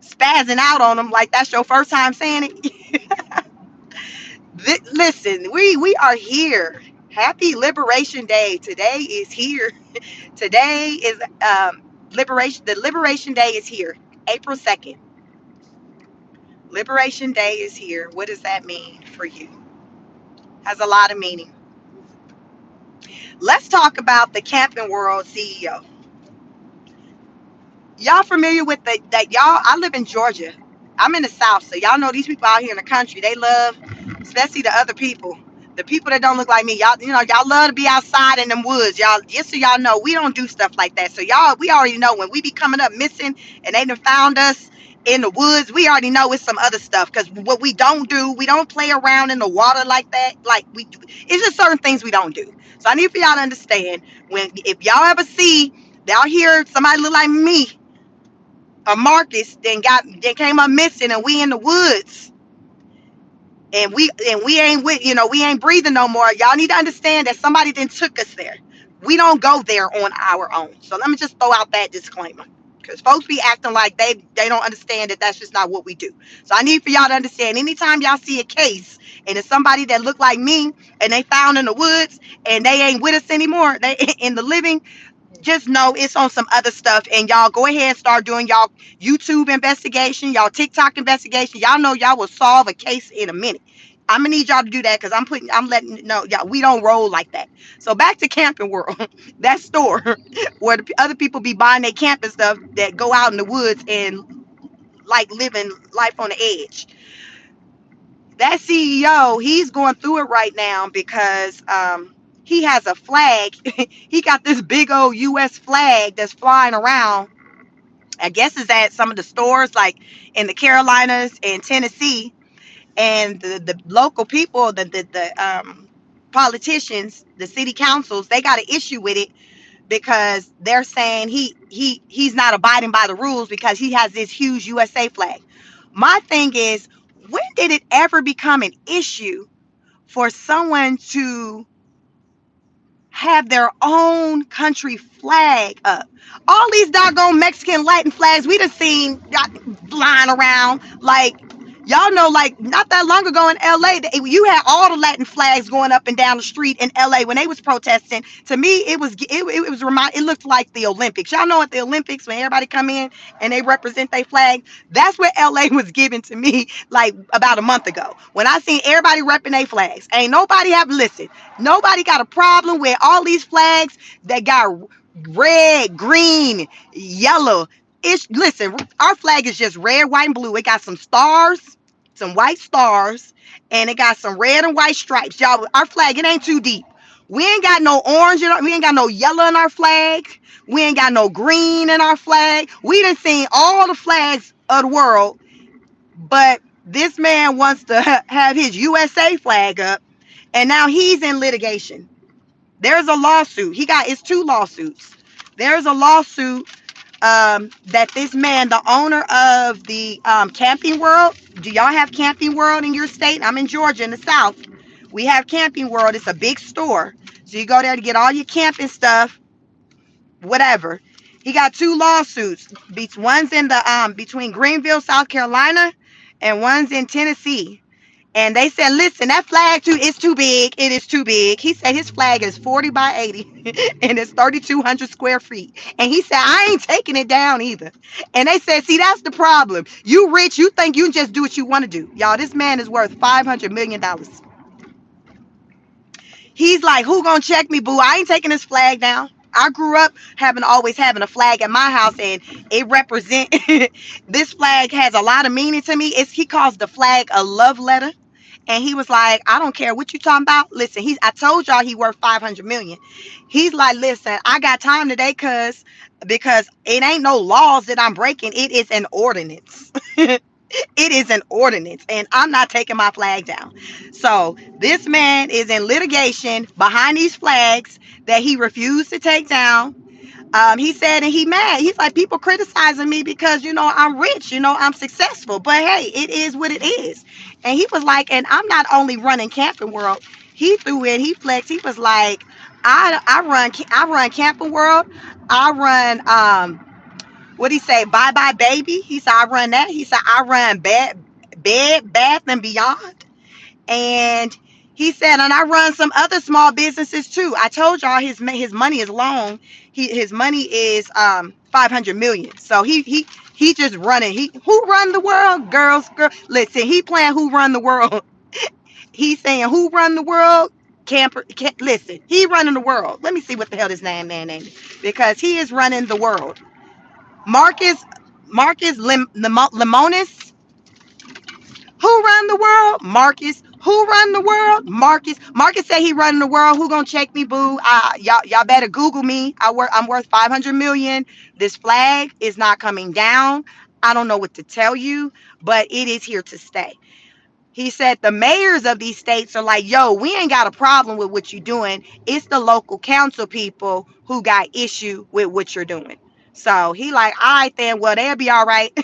spazzing out on them, like that's your first time saying it. Listen, we are here. Happy Liberation Day. Today is here. Today is Liberation. The Liberation Day is here. April 2nd. Liberation Day is here. What does that mean for you? Has a lot of meaning. Let's talk about the Camping World CEO. Y'all familiar with that? Y'all, I live in Georgia. I'm in the South, so y'all know these people out here in the country. They love, especially the other people, the people that don't look like me. Y'all love to be outside in them woods. Y'all, just so y'all know, we don't do stuff like that. So y'all, we already know when we be coming up missing and they done found us in the woods. We already know it's some other stuff. Because what we don't do, we don't play around in the water like that. Like it's just certain things we don't do. So I need for y'all to understand, if y'all ever see, y'all hear somebody look like me, a Marcus, then came up missing, and we in the woods, and we ain't we ain't breathing no more. Y'all need to understand that somebody then took us there. We don't go there on our own. So let me just throw out that disclaimer. Because folks be acting like they don't understand that that's just not what we do. So I need for y'all to understand, anytime y'all see a case and it's somebody that look like me and they found in the woods and they ain't with us anymore, they in the living, just know it's on some other stuff. And y'all go ahead and start doing y'all YouTube investigation, y'all TikTok investigation. Y'all know y'all will solve a case in a minute. I'm gonna need y'all to do that because I'm letting you know, y'all, we don't roll like that. So back to Camping World, that store where the other people be buying their camping stuff that go out in the woods and like living life on the edge. That CEO, he's going through it right now because he has a flag. He got this big old U.S. flag that's flying around. I guess it's at some of the stores like in the Carolinas and Tennessee, and the local people, the politicians, the city councils, they got an issue with it because they're saying he's not abiding by the rules because he has this huge USA flag. My thing is, when did it ever become an issue for someone to have their own country flag up? All these doggone Mexican Latin flags we done seen flying around. Like, y'all know, like not that long ago in LA, you had all the Latin flags going up and down the street in LA when they was protesting. To me, it looked like the Olympics. Y'all know at the Olympics when everybody come in and they represent their flag, that's what LA was given to me like about a month ago. When I seen everybody repping their flags. Ain't nobody have listen. Nobody got a problem with all these flags that got red, green, yellow. It's listen, our flag is just red, white, and blue. It got some stars, some white stars, and it got some red and white stripes. Y'all, our flag, it ain't too deep. We ain't got no orange, we ain't got no yellow in our flag. We ain't got no green in our flag. We done seen all the flags of the world, but this man wants to have his USA flag up, and now he's in litigation. There's a lawsuit. It's two lawsuits. There's a lawsuit that this man, the owner of the Camping World, do y'all have Camping World in your state? I'm in Georgia in the South. We have Camping World. It's a big store. So you go there to get all your camping stuff, whatever. He got two lawsuits. One's in the between Greenville, South Carolina, and one's in Tennessee. And they said, listen, that flag too is too big. It is too big. He said his flag is 40 by 80 and it's 3,200 square feet. And he said, I ain't taking it down either. And they said, see, that's the problem. You rich, you think you can just do what you want to do. Y'all, this man is worth $500 million. He's like, who gonna check me, boo? I ain't taking this flag down. I grew up always having a flag at my house, and it represent this flag has a lot of meaning to me. He calls the flag a love letter. And he was like, I don't care what you talking about. Listen, I told y'all he worth 500 million. He's like, listen, I got time today because it ain't no laws that I'm breaking. It is an ordinance. It is an ordinance, and I'm not taking my flag down. So this man is in litigation behind these flags that he refused to take down. He said, and he mad. He's like, people criticizing me because, I'm rich, I'm successful. But hey, it is what it is. And he was like, and I'm not only running Camping World. He threw in, he flexed. He was like, I run Camping World. I run what he say, Bye Bye Baby. He said, I run that. He said, I run Bed Bath and Beyond. And he said, and I run some other small businesses too. I told y'all his money is long. His money is 500 million. So he just running. Who run the world? Girls. Listen, he playing who run the world. He's saying who run the world? Listen, he running the world. Let me see what the hell this man name is, because he is running the world. Marcus Lemonis. Who run the world? Marcus. Who run the world? Marcus. Marcus said he running the world. Who gonna check me, boo? Y'all better Google me. I'm worth 500 million. This flag is not coming down. I don't know what to tell you, but it is here to stay. He said the mayors of these states are like, yo, we ain't got a problem with what you're doing. It's the local council people who got issue with what you're doing. So he like, all right then, well, they'll be all right.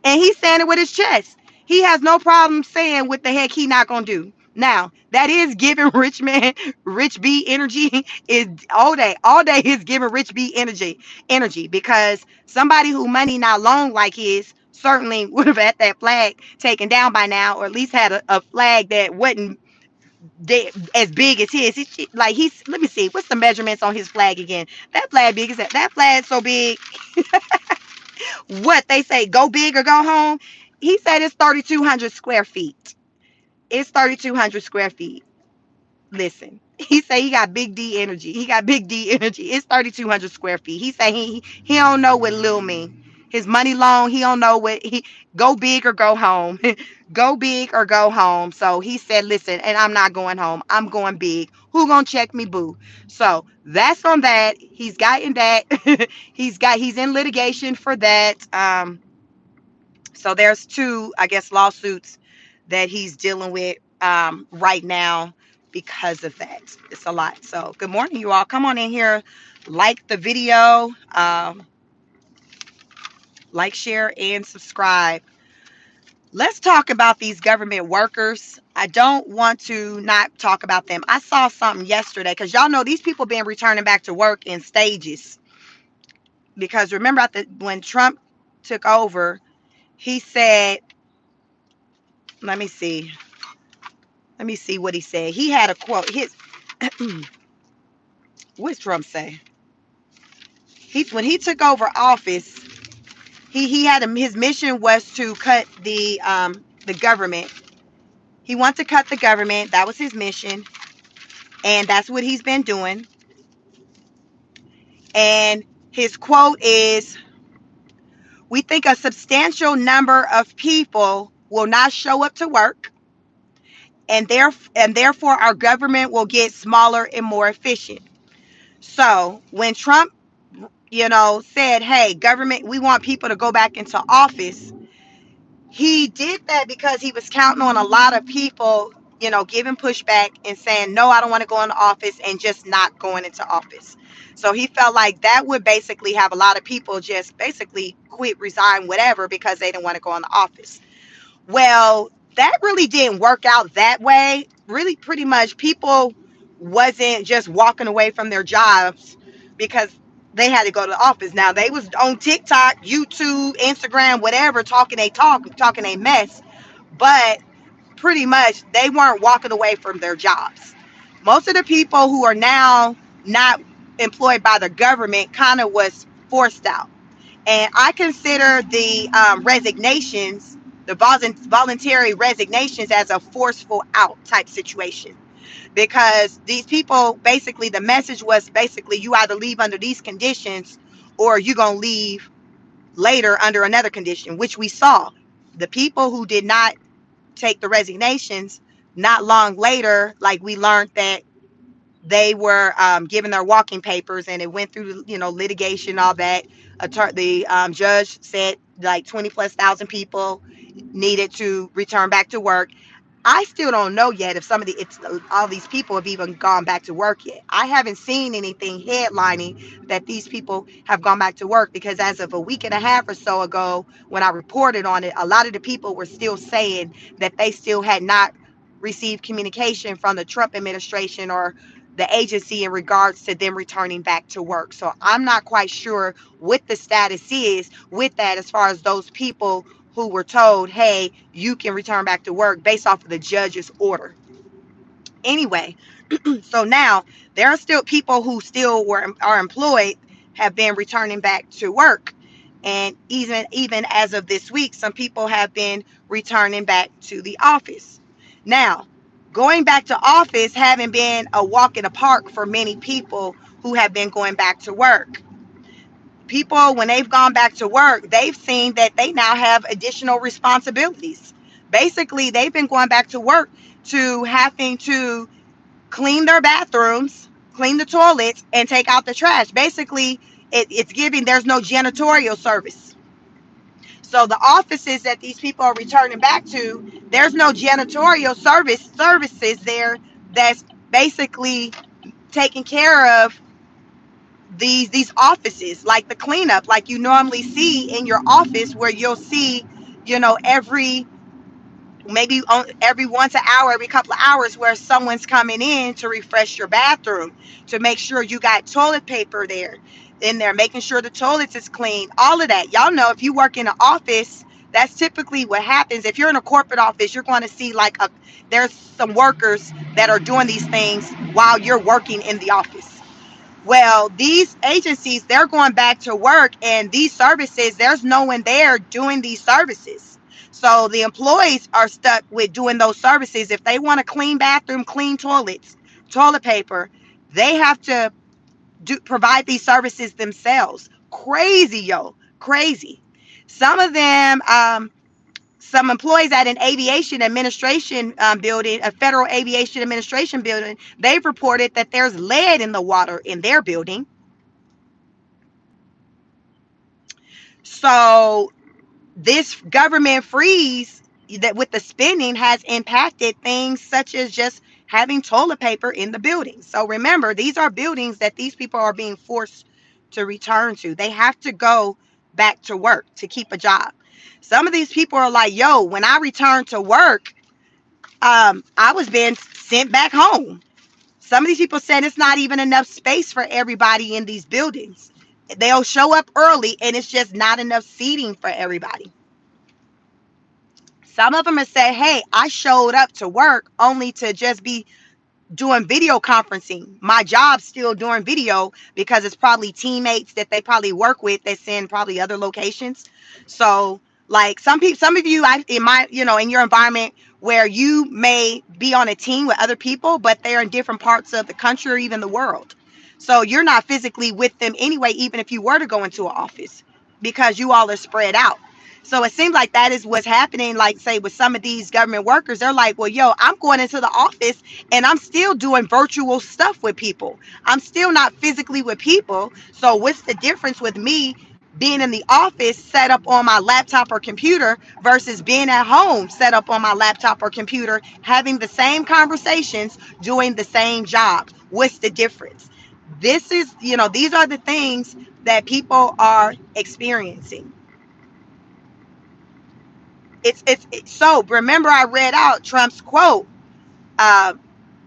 And he's saying it with his chest. He has no problem saying what the heck he not gonna do. Now, that is giving rich man, rich bee energy is all day is giving rich bee energy because somebody who money not long like his certainly would have had that flag taken down by now, or at least had a flag that wasn't as big as his. Like he's, let me see, what's the measurements on his flag again? That flag big is that flag so big, what they say, go big or go home. He said it's 3,200 square feet. It's 3,200 square feet. Listen, he say he got big D energy. He got big D energy. It's 3,200 square feet. He say he don't know what little mean. His money long. He don't know what he, go big or go home. Go big or go home. So he said, listen, and I'm not going home. I'm going big. Who gonna check me, boo? So that's on that. He's gotten that. He's in litigation for that. So there's two, I guess, lawsuits that he's dealing with right now because of that. It's a lot. So good morning, you all. Come on in here, like the video, like, share, and subscribe. Let's talk about these government workers. I don't want to not talk about them. I saw something yesterday because y'all know these people been returning back to work in stages. Because remember, when Trump took over, he said, let me see. Let me see what he said. He had a quote. What's Trump say? When he took over office, he had his mission was to cut the government. He wanted to cut the government. That was his mission, and that's what he's been doing. And his quote is, "We think a substantial number of people will not show up to work, and therefore our government will get smaller and more efficient." So when Trump, said, hey, government, we want people to go back into office, he did that because he was counting on a lot of people, giving pushback and saying, no, I don't want to go into office, and just not going into office. So he felt like that would basically have a lot of people just basically quit, resign, whatever, because they didn't want to go into office. Well, that really didn't work out that way. Really, pretty much people wasn't just walking away from their jobs because they had to go to the office. Now, they was on TikTok, YouTube, Instagram, whatever, talking talking a mess, but pretty much they weren't walking away from their jobs. Most of the people who are now not employed by the government kind of was forced out. And I consider the resignations, the voluntary resignations, as a forceful out type situation. Because these people, basically, the message was basically, you either leave under these conditions or you're going to leave later under another condition, which we saw. The people who did not take the resignations, not long later, like we learned that they were given their walking papers, and it went through, litigation, all that. The judge said like 20 plus thousand people needed to return back to work. I still don't know yet if all these people have even gone back to work yet. I haven't seen anything headlining that these people have gone back to work, because as of a week and a half or so ago, when I reported on it, a lot of the people were still saying that they still had not received communication from the Trump administration or the agency in regards to them returning back to work. So I'm not quite sure what the status is with that, as far as those people who were told, hey, you can return back to work based off of the judge's order. Anyway, so now there are still people who still are employed, have been returning back to work. And even as of this week, some people have been returning back to the office. Now, going back to office haven't been a walk in the park for many people who have been going back to work. People, when they've gone back to work, they've seen that they now have additional responsibilities. Basically, they've been going back to work to having to clean their bathrooms, clean the toilets, and take out the trash. Basically, it's giving, there's no janitorial service. So the offices that these people are returning back to, there's no janitorial services there that's basically taking care of these offices, like the cleanup, like you normally see in your office, where you'll see, every maybe on every once an hour, every couple of hours, where someone's coming in to refresh your bathroom, to make sure you got toilet paper there in there, making sure the toilets is clean, all of that. Y'all know if you work in an office, that's typically what happens. If you're in a corporate office, you're going to see like there's some workers that are doing these things while you're working in the office. Well, these agencies, they're going back to work, and these services, there's no one there doing these services. So the employees are stuck with doing those services. If they want a clean bathroom, clean toilets, toilet paper, they have to provide these services themselves. Crazy, yo, crazy. Some of them, some employees at an aviation administration building, a federal aviation administration building, they've reported that there's lead in the water in their building. So this government freeze that with the spending has impacted things such as just having toilet paper in the building. So remember, these are buildings that these people are being forced to return to. They have to go back to work to keep a job. Some of these people are like, yo, when I return to work, I was being sent back home. Some of these people said it's not even enough space for everybody in these buildings. They'll show up early and it's just not enough seating for everybody. Some of them have said, hey, I showed up to work only to just be doing video conferencing. My job's still doing video because it's probably teammates that they probably work with that's in probably other locations. So like some people, some of you, in my, in your environment where you may be on a team with other people, but they're in different parts of the country or even the world. So you're not physically with them anyway, even if you were to go into an office, because you all are spread out. So it seems like that is what's happening. Like say with some of these government workers, they're like, well, yo, I'm going into the office and I'm still doing virtual stuff with people. I'm still not physically with people. So what's the difference with me being in the office set up on my laptop or computer versus being at home set up on my laptop or computer, having the same conversations, doing the same job? What's the difference? This is, these are the things that people are experiencing. So remember I read out Trump's quote. uh,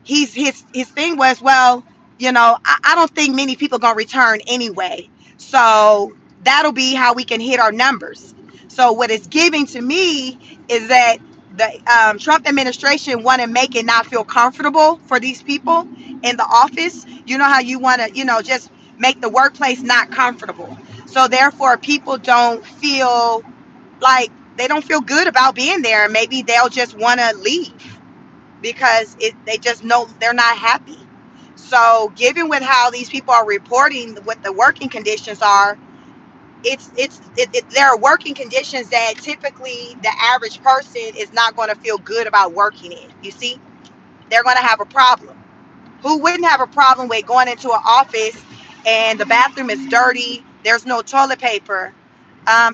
his thing was, well, I don't think many people gonna return anyway, so that'll be how we can hit our numbers. So what it's giving to me is that the Trump administration want to make it not feel comfortable for these people in the office. You know how you want to, just make the workplace not comfortable, so therefore people don't feel like, they don't feel good about being there. Maybe they'll just want to leave because they just know they're not happy. So, given with how these people are reporting what the working conditions are, there are working conditions that typically the average person is not going to feel good about working in. You see, they're going to have a problem. Who wouldn't have a problem with going into an office and the bathroom is dirty? There's no toilet paper.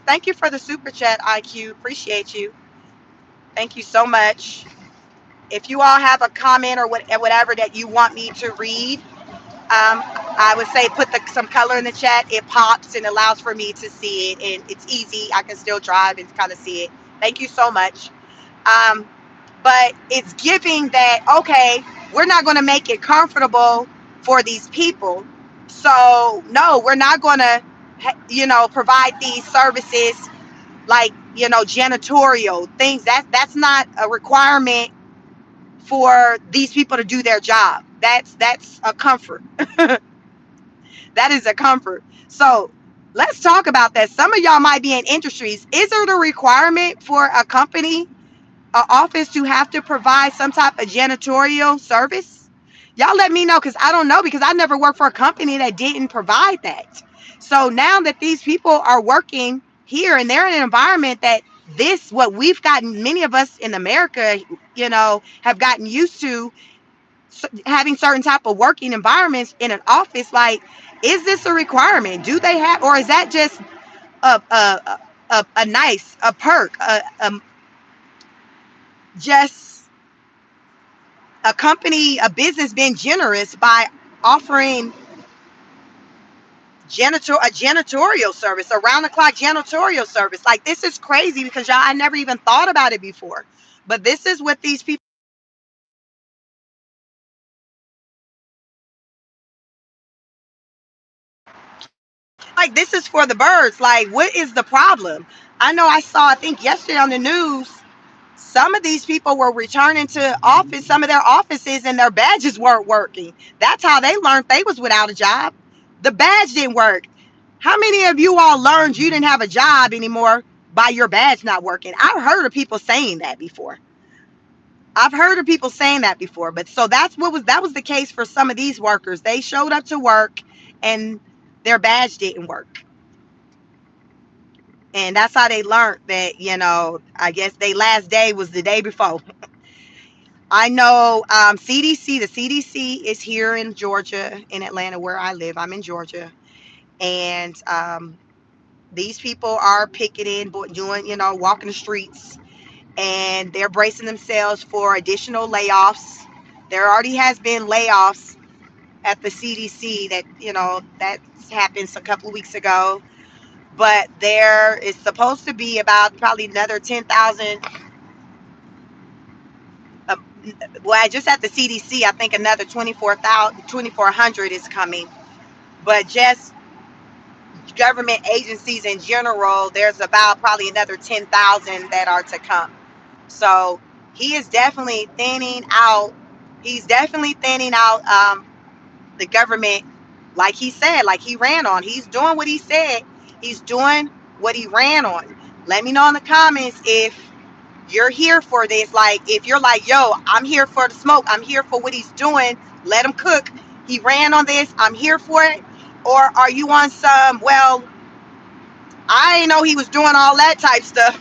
Thank you for the super chat, IQ. Appreciate you. Thank you so much. If you all have a comment or whatever that you want me to read, I would say put some color in the chat. It pops and allows for me to see it, and it's easy. I can still drive and kind of see it. Thank you so much. Um, but it's giving that, okay, we're not going to make it comfortable for these people. So no, we're not going to, provide these services like, janitorial things. That's not a requirement for these people to do their job. That's a comfort. That is a comfort. So let's talk about that. Some of y'all might be in industries. Is it a requirement for a company, an office, to have to provide some type of janitorial service? Y'all let me know, because I don't know, because I never worked for a company that didn't provide that. So now that these people are working here and they're in an environment that what we've gotten, many of us in America, have gotten used to having certain type of working environments in an office. Like, is this a requirement? Do they have, or is that just a nice, a perk, just a company, a business being generous by offering a janitorial service, around the clock janitorial service? Like, this is crazy, because y'all, I never even thought about it before. But this is what these people like. This is for the birds. Like, what is the problem? I know I saw, I think yesterday on the news, some of these people were returning to office, some of their offices, and their badges weren't working. That's how they learned they was without a job. The badge didn't work. How many of you all learned you didn't have a job anymore by your badge not working? I've heard of people saying that before. I've heard of people saying that before. But so that was the case for some of these workers. They showed up to work and their badge didn't work. And that's how they learned that, I guess their last day was the day before. I know CDC, the CDC is here in Georgia, in Atlanta, where I live. I'm in Georgia. And these people are picketing, doing, walking the streets, and they're bracing themselves for additional layoffs. There already has been layoffs at the CDC that happened a couple of weeks ago. But there is supposed to be about probably another 10,000. Uh, well, just at the CDC, I think another 2,400 is coming. But just government agencies in general, there's about probably another 10,000 that are to come. So he is definitely thinning out. He's definitely thinning out the government, like he said, like he ran on. He's doing what he said. He's doing what he ran on. Let me know in the comments if you're here for this. Like, if you're like, yo, I'm here for the smoke. I'm here for what he's doing. Let him cook. He ran on this. I'm here for it. Or are you on some, well, I didn't know he was doing all that type stuff.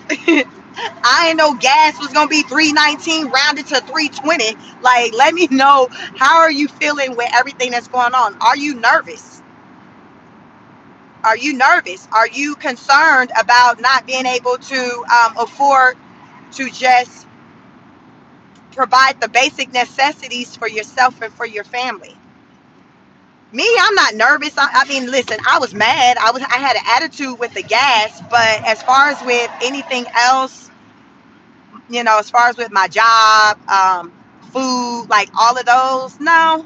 I didn't know gas was gonna be 319 rounded to 320. Like, let me know, how are you feeling with everything that's going on? Are you nervous? Are you nervous? Are you concerned about not being able to afford to just provide the basic necessities for yourself and for your family? Me, I'm not nervous. I mean, listen, I was mad. I had an attitude with the gas, but as far as with anything else, as far as with my job, food, like all of those, no.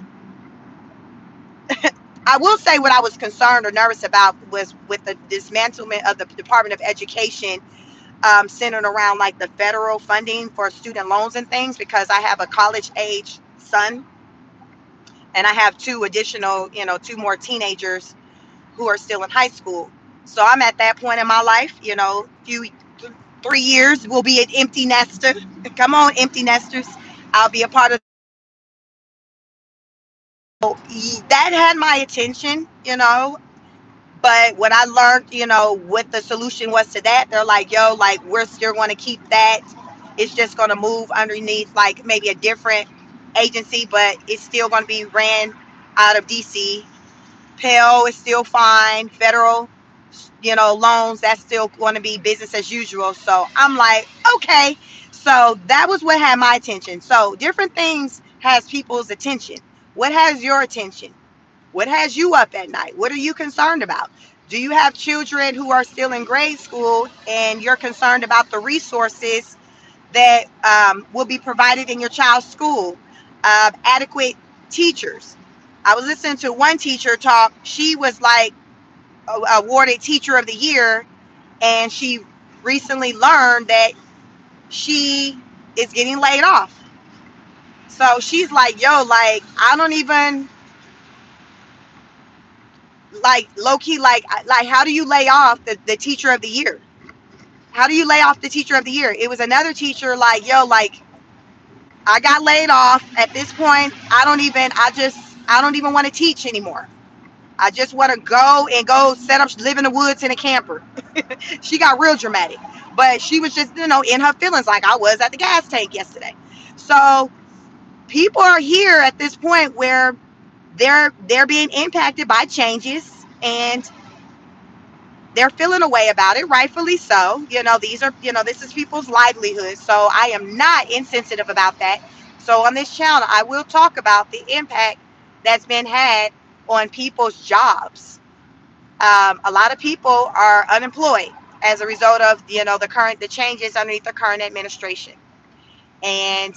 I will say what I was concerned or nervous about was with the dismantlement of the Department of Education, centered around like the federal funding for student loans and things, because I have a college age son and I have two more teenagers who are still in high school. So I'm at that point in my life, few 3 years will be an empty nester. Come on, empty nesters. I'll be a part of that. Had my attention, but when I learned, what the solution was to that, they're like, yo, like, we're still going to keep that. It's just going to move underneath like maybe a different agency, but it's still going to be ran out of DC. Pell is still fine. Federal, loans, that's still going to be business as usual. So I'm like, okay. So that was what had my attention. So different things has people's attention. What has your attention? What has you up at night? What are you concerned about? Do you have children who are still in grade school and you're concerned about the resources that will be provided in your child's school? Adequate teachers. I was listening to one teacher talk. She was like awarded Teacher of the Year, and she recently learned that she is getting laid off. So she's like, yo, like, I don't even, like, low key, like how do you lay off the Teacher of the Year? How do you lay off the Teacher of the Year? It was another teacher like, yo, like, I got laid off. At this point, I don't even want to teach anymore. I just want to go set up, live in the woods in a camper. She got real dramatic, but she was just, in her feelings, like I was at the gas tank yesterday. So people are here at this point where they're being impacted by changes, and they're feeling a way about it, rightfully so. This is people's livelihood, so I am not insensitive about that. So on this channel, I will talk about the impact that's been had on people's jobs. A lot of people are unemployed as a result of the changes underneath the current administration. And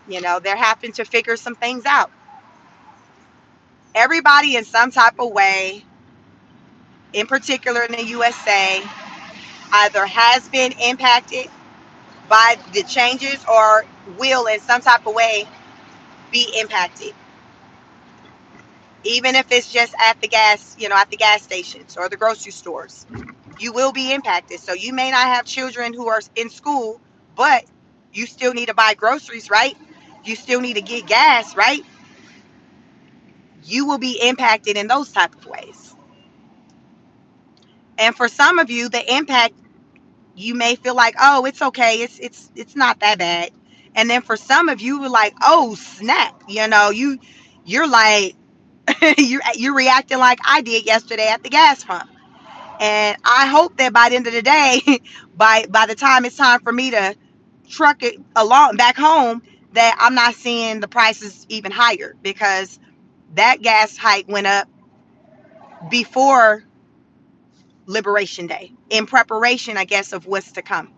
they're having to figure some things out. Everybody in some type of way, in particular in the USA, either has been impacted by the changes or will in some type of way be impacted, even if it's just at the gas stations or the grocery stores. You will be impacted. So you may not have children who are in school, but you still need to buy groceries, right? You still need to get gas, right? You will be impacted in those type of ways. And for some of you, the impact, you may feel like, oh, it's okay, it's not that bad. And then for some of you, like, oh snap, you're like, you're reacting like I did yesterday at the gas pump. And I hope that by the end of the day, by the time it's time for me to truck it along back home, that I'm not seeing the prices even higher, because that gas hike went up before Liberation Day, in preparation, I guess, of what's to come.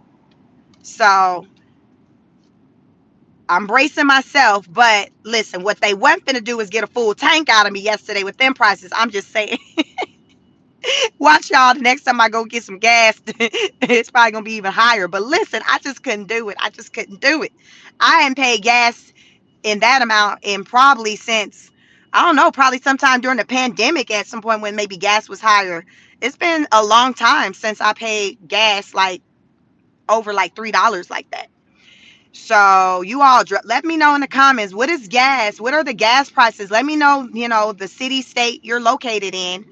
So I'm bracing myself, but listen, what they weren't going to do is get a full tank out of me yesterday with them prices. I'm just saying, watch y'all. The next time I go get some gas, it's probably going to be even higher. But listen, I just couldn't do it. I just couldn't do it. I hadn't paid gas in that amount in probably since, I don't know, probably sometime during the pandemic at some point when maybe gas was higher. It's been a long time since I paid gas like over like $3 like that. So you all let me know in the comments, what is gas? What are the gas prices? Let me know, the city, state you're located in,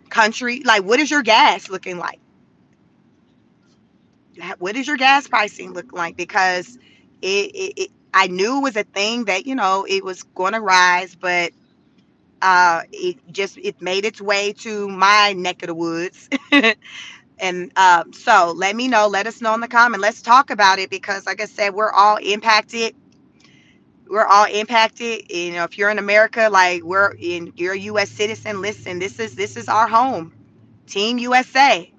country. Like, what is your gas looking like? What is your gas pricing looking like? Because I knew it was a thing that, it was going to rise, but it made its way to my neck of the woods. And so let me know, let us know in the comment. Let's talk about it, because like I said, we're all impacted. If you're in America, like you're a US citizen, listen, this is our home. Team USA.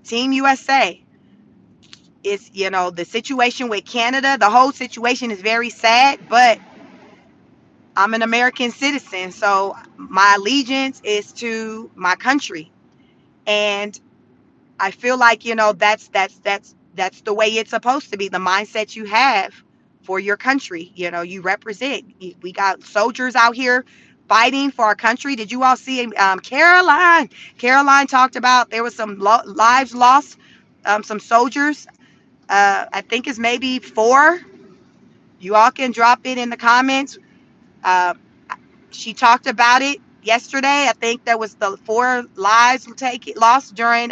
Team USA. It's, the situation with Canada, the whole situation is very sad, but I'm an American citizen, so my allegiance is to my country. And I feel like, that's the way it's supposed to be. The mindset you have for your country, you represent. We got soldiers out here fighting for our country. Did you all see Caroline? Caroline talked about there was some lives lost, some soldiers. I think it's maybe 4. You all can drop it in the comments. Uh, she talked about it yesterday. I think there was the 4 lives lost during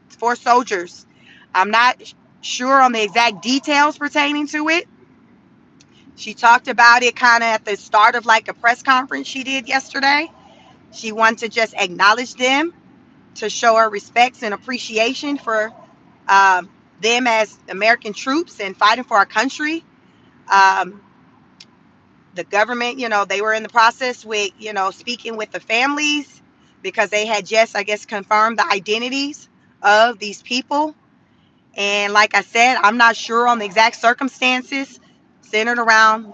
4 soldiers. I'm not sure on the exact details pertaining to it. She talked about it kind of at the start of like a press conference she did yesterday. She wanted to just acknowledge them, to show her respects and appreciation for them as American troops and fighting for our country. Um, the government, they were in the process with, speaking with the families, because they had just, I guess, confirmed the identities of these people. And like I said, I'm not sure on the exact circumstances centered around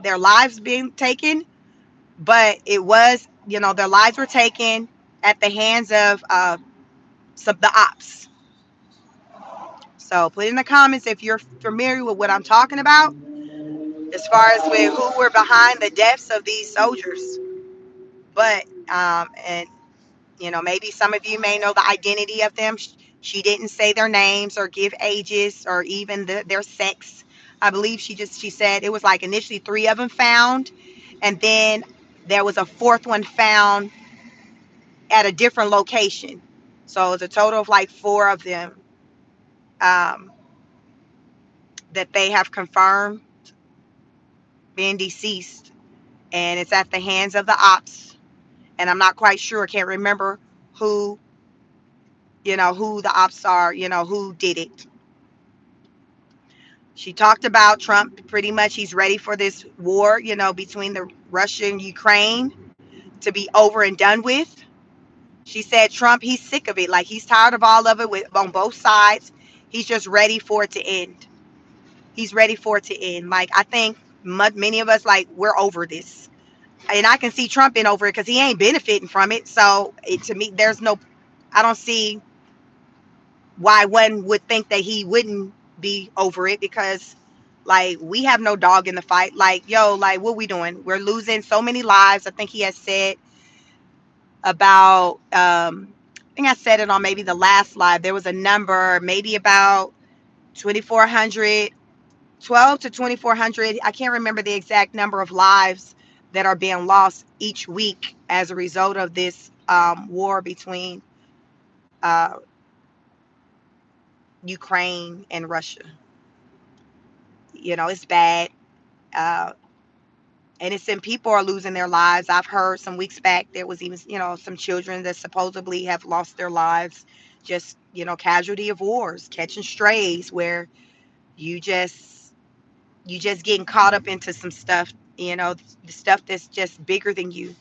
their lives being taken, but it was, their lives were taken at the hands of the ops. So put in the comments if you're familiar with what I'm talking about, as far as with who were behind the deaths of these soldiers. But and maybe some of you may know the identity of them. She didn't say their names or give ages or even their sex. I believe she said it was like initially 3 of them found, and then there was a 4th one found at a different location. So it's a total of like 4 of them um, that they have confirmed being deceased, and it's at the hands of the ops. And I'm not quite sure. I can't remember who who the ops are, who did it. She talked about Trump. Pretty much he's ready for this war, between the Russia and Ukraine to be over and done with. She said Trump, he's sick of it. Like, he's tired of all of it on both sides. He's just ready for it to end. He's ready for it to end. Like, I think many of us, like, we're over this. And I can see Trump being over it because he ain't benefiting from it. So to me, there's no, I don't see why one would think that he wouldn't be over it, because like we have no dog in the fight. Like, yo, like, what we doing? We're losing so many lives. I think he has said about I think I said it on maybe the last live. There was a number, maybe about 2,400, 12 to 2,400. I can't remember the exact number of lives that are being lost each week as a result of this war between uh, Ukraine and Russia. It's bad. Uh, Innocent people are losing their lives. I've heard some weeks back there was even, some children that supposedly have lost their lives, just, casualty of wars, catching strays, where you just getting caught up into some stuff, the stuff that's just bigger than you,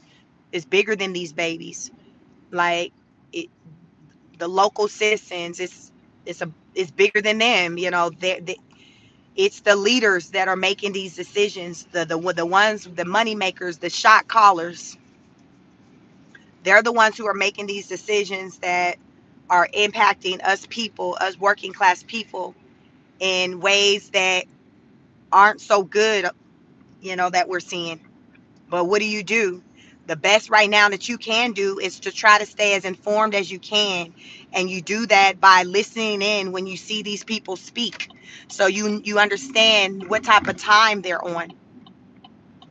is bigger than these babies. Like, it, the local citizens, it's bigger than them. It's the leaders that are making these decisions, the ones, the money makers, the shot callers. They're the ones who are making these decisions that are impacting us people, us working class people, in ways that aren't so good, that we're seeing. But what do? The best right now that you can do is to try to stay as informed as you can. And you do that by listening in when you see these people speak. So you understand what type of time they're on.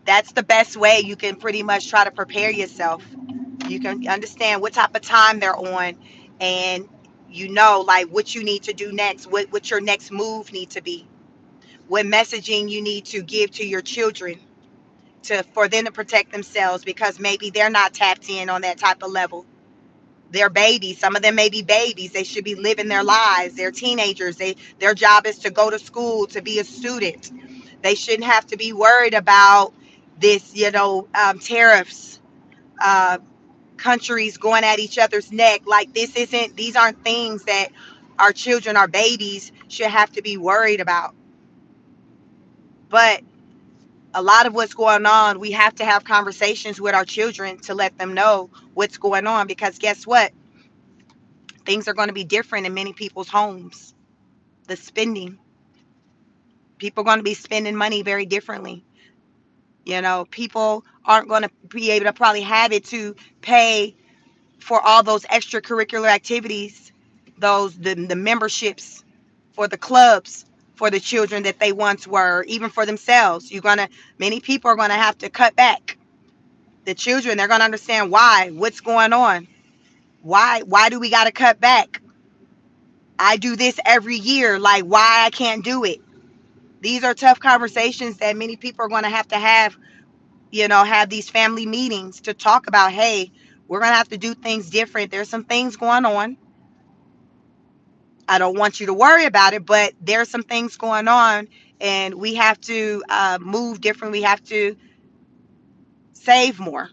That's the best way you can pretty much try to prepare yourself. You can understand what type of time they're on, and like what you need to do next, what your next move need to be, what messaging you need to give to your children for them to protect themselves, because maybe they're not tapped in on that type of level. They're babies. Some of them may be babies. They should be living their lives. They're teenagers. Their job is to go to school, to be a student. They shouldn't have to be worried about this, tariffs, uh, countries going at each other's neck. Like, these aren't things that our children, our babies, should have to be worried about. But a lot of what's going on, we have to have conversations with our children to let them know what's going on, because guess what? Things are going to be different in many people's homes. The spending, people are going to be spending money very differently. People aren't going to be able to probably have it to pay for all those extracurricular activities, the memberships for the clubs, for the children that they once were, even for themselves. Many people are gonna have to cut back. The children, they're gonna understand why, what's going on. Why do we gotta cut back? I do this every year, like, why I can't do it? These are tough conversations that many people are gonna have to have, have these family meetings to talk about. Hey, we're gonna have to do things different. There's some things going on. I don't want you to worry about it, but there's some things going on, and we have to move different. We have to save more.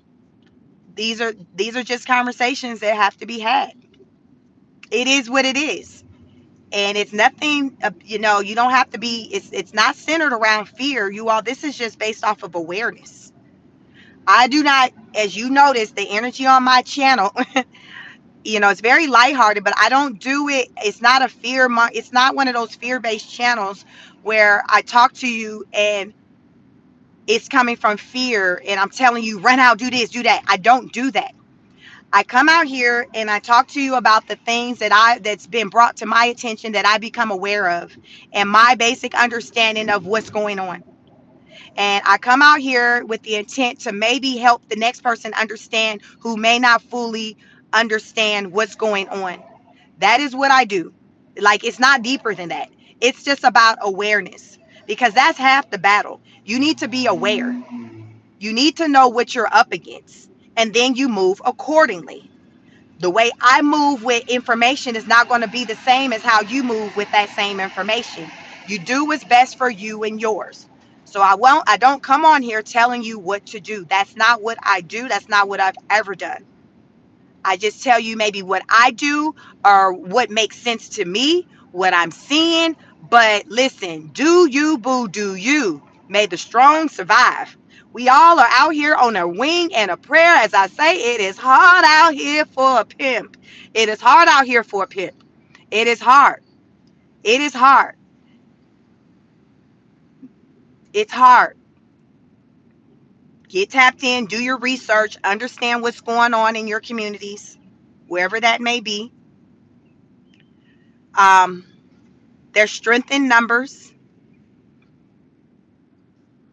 These are just conversations that have to be had. It is what it is, and it's nothing. You don't have to be. It's not centered around fear. You all. This is just based off of awareness. I do not, as you notice, the energy on my channel. It's very lighthearted, but I don't do it. It's not a it's not one of those fear-based channels where I talk to you and it's coming from fear and I'm telling you, run out, do this, do that. I don't do that. I come out here and I talk to you about the things that's been brought to my attention, that I become aware of, and my basic understanding of what's going on. And I come out here with the intent to maybe help the next person understand who may not fully understand what's going on. That is what I do. Like, it's not deeper than that. It's just about awareness, because that's half the battle. You need to be aware. You need to know what you're up against, and then you move accordingly. The way I move with information is not going to be the same as how you move with that same information. You do what's best for you and yours. So I don't come on here telling you what to do. That's not what I do. That's not what I've ever done. I just tell you maybe what I do, or what makes sense to me, what I'm seeing, But listen, do you, boo, do you. May the strong survive. We all are out here on a wing and a prayer. As I say, it is hard out here for a pimp. It is hard out here for a pimp. It is hard. It is hard. It's hard. Get tapped in, do your research, understand what's going on in your communities, wherever that may be. Um, there's strength in numbers.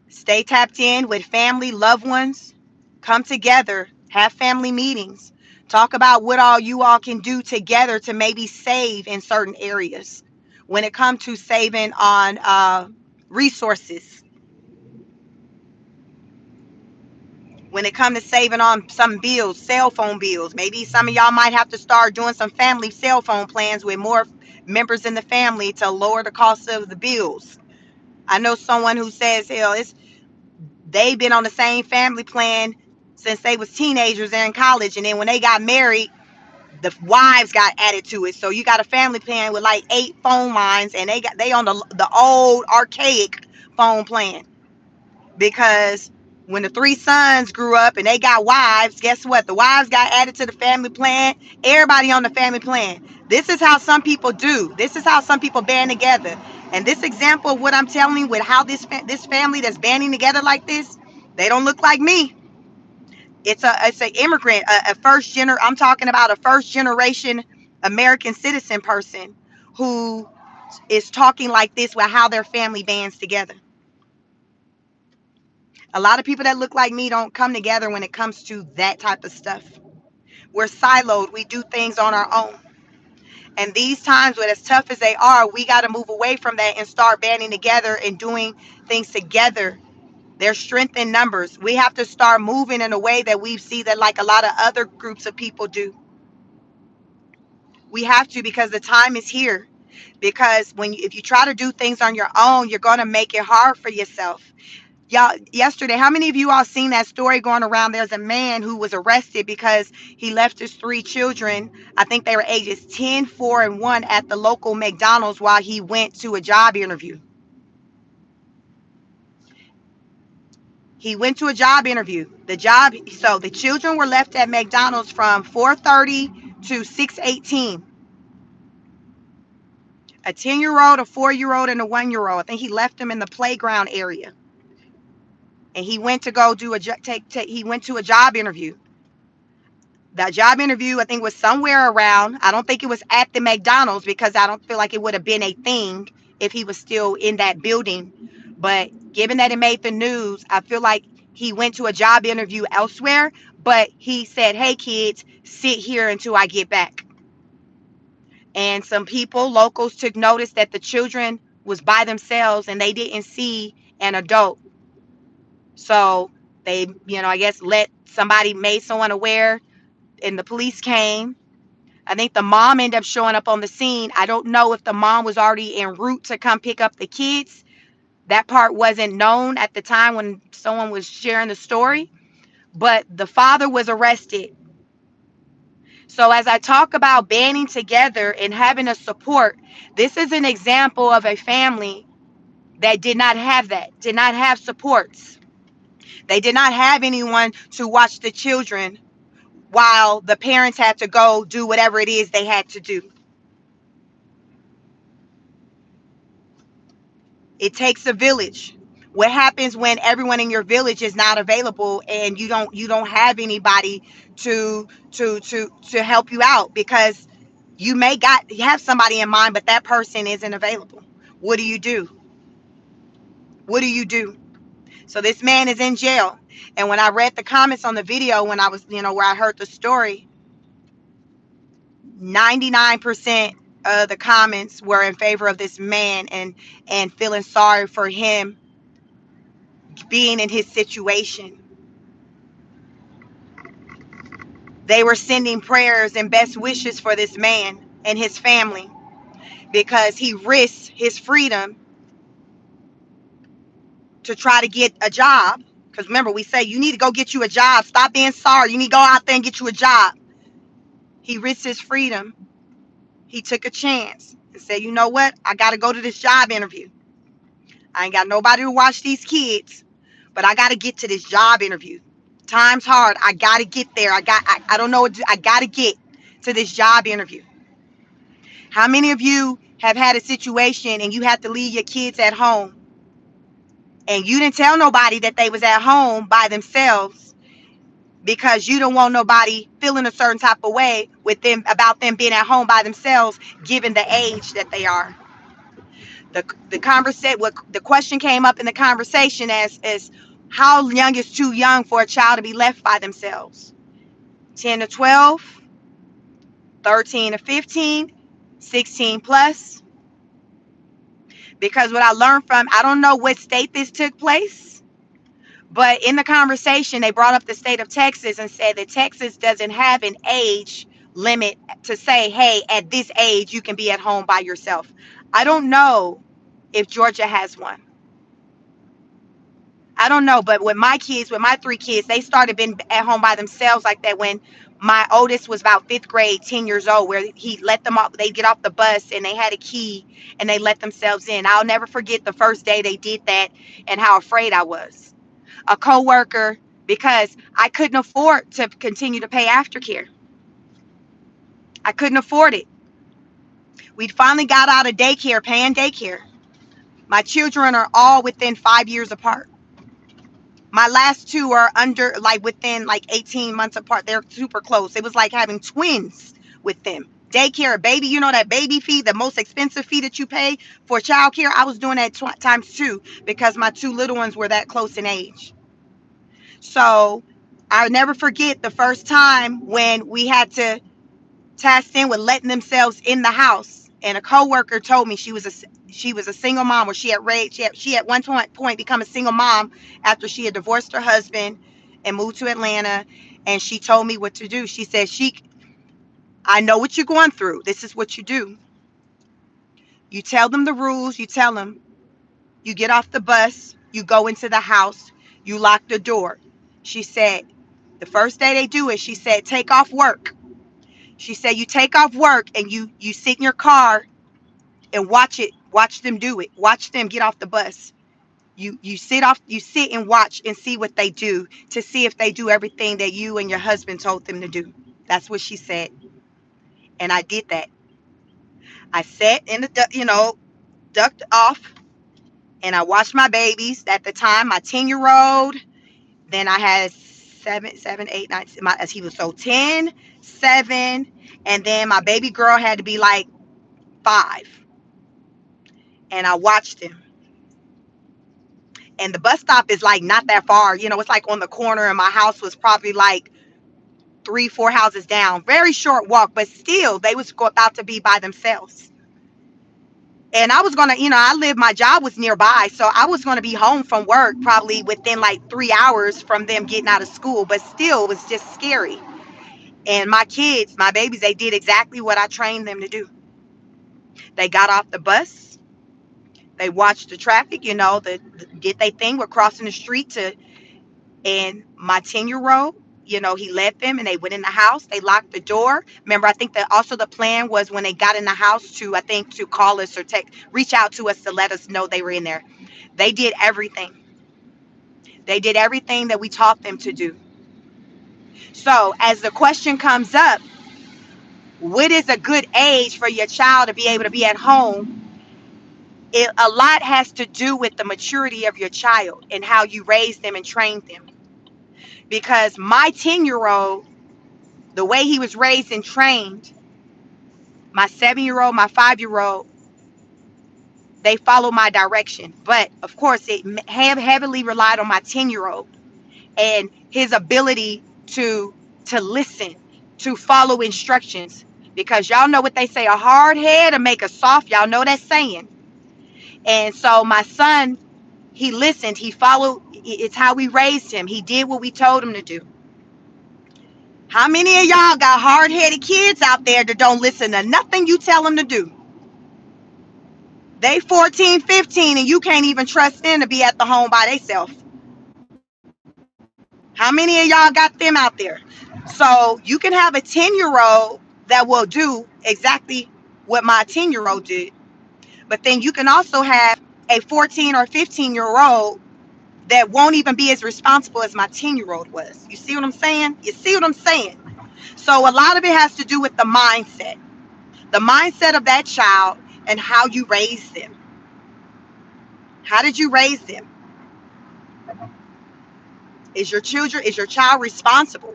Stay tapped in with family, loved ones. Come together, have family meetings. Talk about what all you all can do together to maybe save in certain areas. When it comes to saving on resources, when it comes to saving on some bills, cell phone bills, maybe some of y'all might have to start doing some family cell phone plans with more members in the family to lower the cost of the bills. I know someone who says, hell, they've been on the same family plan since they was teenagers and in college, and then when they got married, the wives got added to it. So you got a family plan with like 8 phone lines, and they on the old archaic phone plan, because when the 3 sons grew up and they got wives, guess what? The wives got added to the family plan. Everybody on the family plan. This is how some people do. This is how some people band together. And this example of what I'm telling you with how this family that's banding together like this, they don't look like me. It's an immigrant, a I'm talking about a first generation American citizen person who is talking like this with how their family bands together. A lot of people that look like me don't come together when it comes to that type of stuff. We're siloed. We do things on our own. And these times, when as tough as they are, we got to move away from that and start banding together and doing things together. There's strength in numbers. We have to start moving in a way that we see that like a lot of other groups of people do. We have to, because the time is here. Because if you try to do things on your own, you're going to make it hard for yourself. Y'all, yesterday, how many of you all seen that story going around? There's a man who was arrested because he left his 3 children, I think they were ages 10, 4, and 1, at the local McDonald's while he went to a job interview. He went to a job interview. So the children were left at McDonald's from 4:30 to 6:18. A 10-year-old, a 4-year-old, and a 1-year-old. I think he left them in the playground area. And he went to go do he went to a job interview. That job interview, I think, was somewhere around. I don't think it was at the McDonald's, because I don't feel like it would have been a thing if he was still in that building. But given that it made the news, I feel like he went to a job interview elsewhere. But he said, "Hey, kids, sit here until I get back." And some people, locals, took notice that the children was by themselves and they didn't see an adult. So they, I guess made someone aware, and the police came. I think the mom ended up showing up on the scene. I don't know if the mom was already en route to come pick up the kids. That part wasn't known at the time when someone was sharing the story, but the father was arrested. So as I talk about banding together and having a support, this is an example of a family that did not have supports. They did not have anyone to watch the children while the parents had to go do whatever it is they had to do. It takes a village. What happens when everyone in your village is not available and you don't have anybody to help you out, because you have somebody in mind, but that person isn't available? What do you do? What do you do? So this man is in jail. And when I read the comments on the video, when I was, where I heard the story, 99% of the comments were in favor of this man, and feeling sorry for him being in his situation. They were sending prayers and best wishes for this man and his family, because he risked his freedom to try to get a job. Because remember, we say you need to go get you a job. Stop being sorry. You need to go out there and get you a job. He risked his freedom. He took a chance. and said, you know what? I got to go to this job interview. I ain't got nobody to watch these kids, but I got to get to this job interview. Time's hard. I got to get there. I don't know what to do. I got to get to this job interview. How many of you have had a situation and you had to leave your kids at home and you didn't tell nobody that they was at home by themselves because you don't want nobody feeling a certain type of way with them about them being at home by themselves given the age that they are? The question came up in the conversation as how young is too young for a child to be left by themselves? 10 to 12, 13 to 15, 16 plus. Because what I learned from, I don't know what state this took place, but in the conversation, they brought up the state of Texas and said that Texas doesn't have an age limit to say, hey, at this age, you can be at home by yourself. I don't know if Georgia has one. I don't know, but with my kids, with my three kids, they started being at home by themselves like that when my oldest was about fifth grade, 10 years old, where he let them off, they get off the bus and they had a key and they let themselves in. I'll never forget the first day they did that and how afraid I was. A coworker, because I couldn't afford to continue to pay aftercare. I couldn't afford it. We finally got out of daycare, paying daycare. My children are all within 5 years apart. My last two are under, like within like 18 months apart. They're super close. It was like having twins with them. Daycare, baby, you know that baby fee, the most expensive fee that you pay for childcare. I was doing that times two because my two little ones were that close in age. So I'll never forget the first time when we had to task them with letting themselves in the house, and a coworker told me she was a single mom, or she at one point become a single mom after she had divorced her husband and moved to Atlanta. And she told me what to do. She said, I know what you're going through. This is what you do. You tell them the rules. You tell them, you get off the bus, you go into the house, you lock the door. She said, the first day they do it, she said, take off work. She said, you take off work and you sit in your car and watch them do it. Watch them get off the bus. You sit and watch and see what they do, to see if they do everything that you and your husband told them to do. That's what she said. And I did that. I sat in ducked off, and I watched my babies at the time, my 10-year-old. Then I had seven, eight, nine, as he was so 10, 7, and then my baby girl had to be like 5. And I watched him. And the bus stop is like not that far. It's like on the corner, and my house was probably like 3, 4 houses down. Very short walk, but still, they was about to be by themselves. And I was gonna, my job was nearby, so I was gonna be home from work probably within like 3 hours from them getting out of school. But still, it was just scary. And my kids, my babies, they did exactly what I trained them to do. They got off the bus. They watched the traffic, did they thing with crossing the street and my 10-year-old, he led them and they went in the house. They locked the door. Remember, I think that also the plan was when they got in the house to call us or reach out to us to let us know they were in there. They did everything. They did everything that we taught them to do. So as the question comes up, what is a good age for your child to be able to be at home? A lot has to do with the maturity of your child and how you raise them and train them. Because my 10-year-old, the way he was raised and trained, my 7-year-old, my 5-year-old, they follow my direction. But of course, it heavily relied on my 10-year-old and his ability to listen, to follow instructions. Because y'all know what they say, a hard head to make a soft. Y'all know that saying. And so my son, he listened, he followed. It's how we raised him. He did what we told him to do. How many of y'all got hard-headed kids out there that don't listen to nothing you tell them to do? They 14, 15, and you can't even trust them to be at the home by themselves. How many of y'all got them out there? So you can have a 10-year-old that will do exactly what my 10-year-old did. But then you can also have a 14 or 15-year-old that won't even be as responsible as my 10-year-old was. You see what I'm saying? You see what I'm saying? So a lot of it has to do with the mindset of that child, and how you raise them. How did you raise them? Is your child responsible?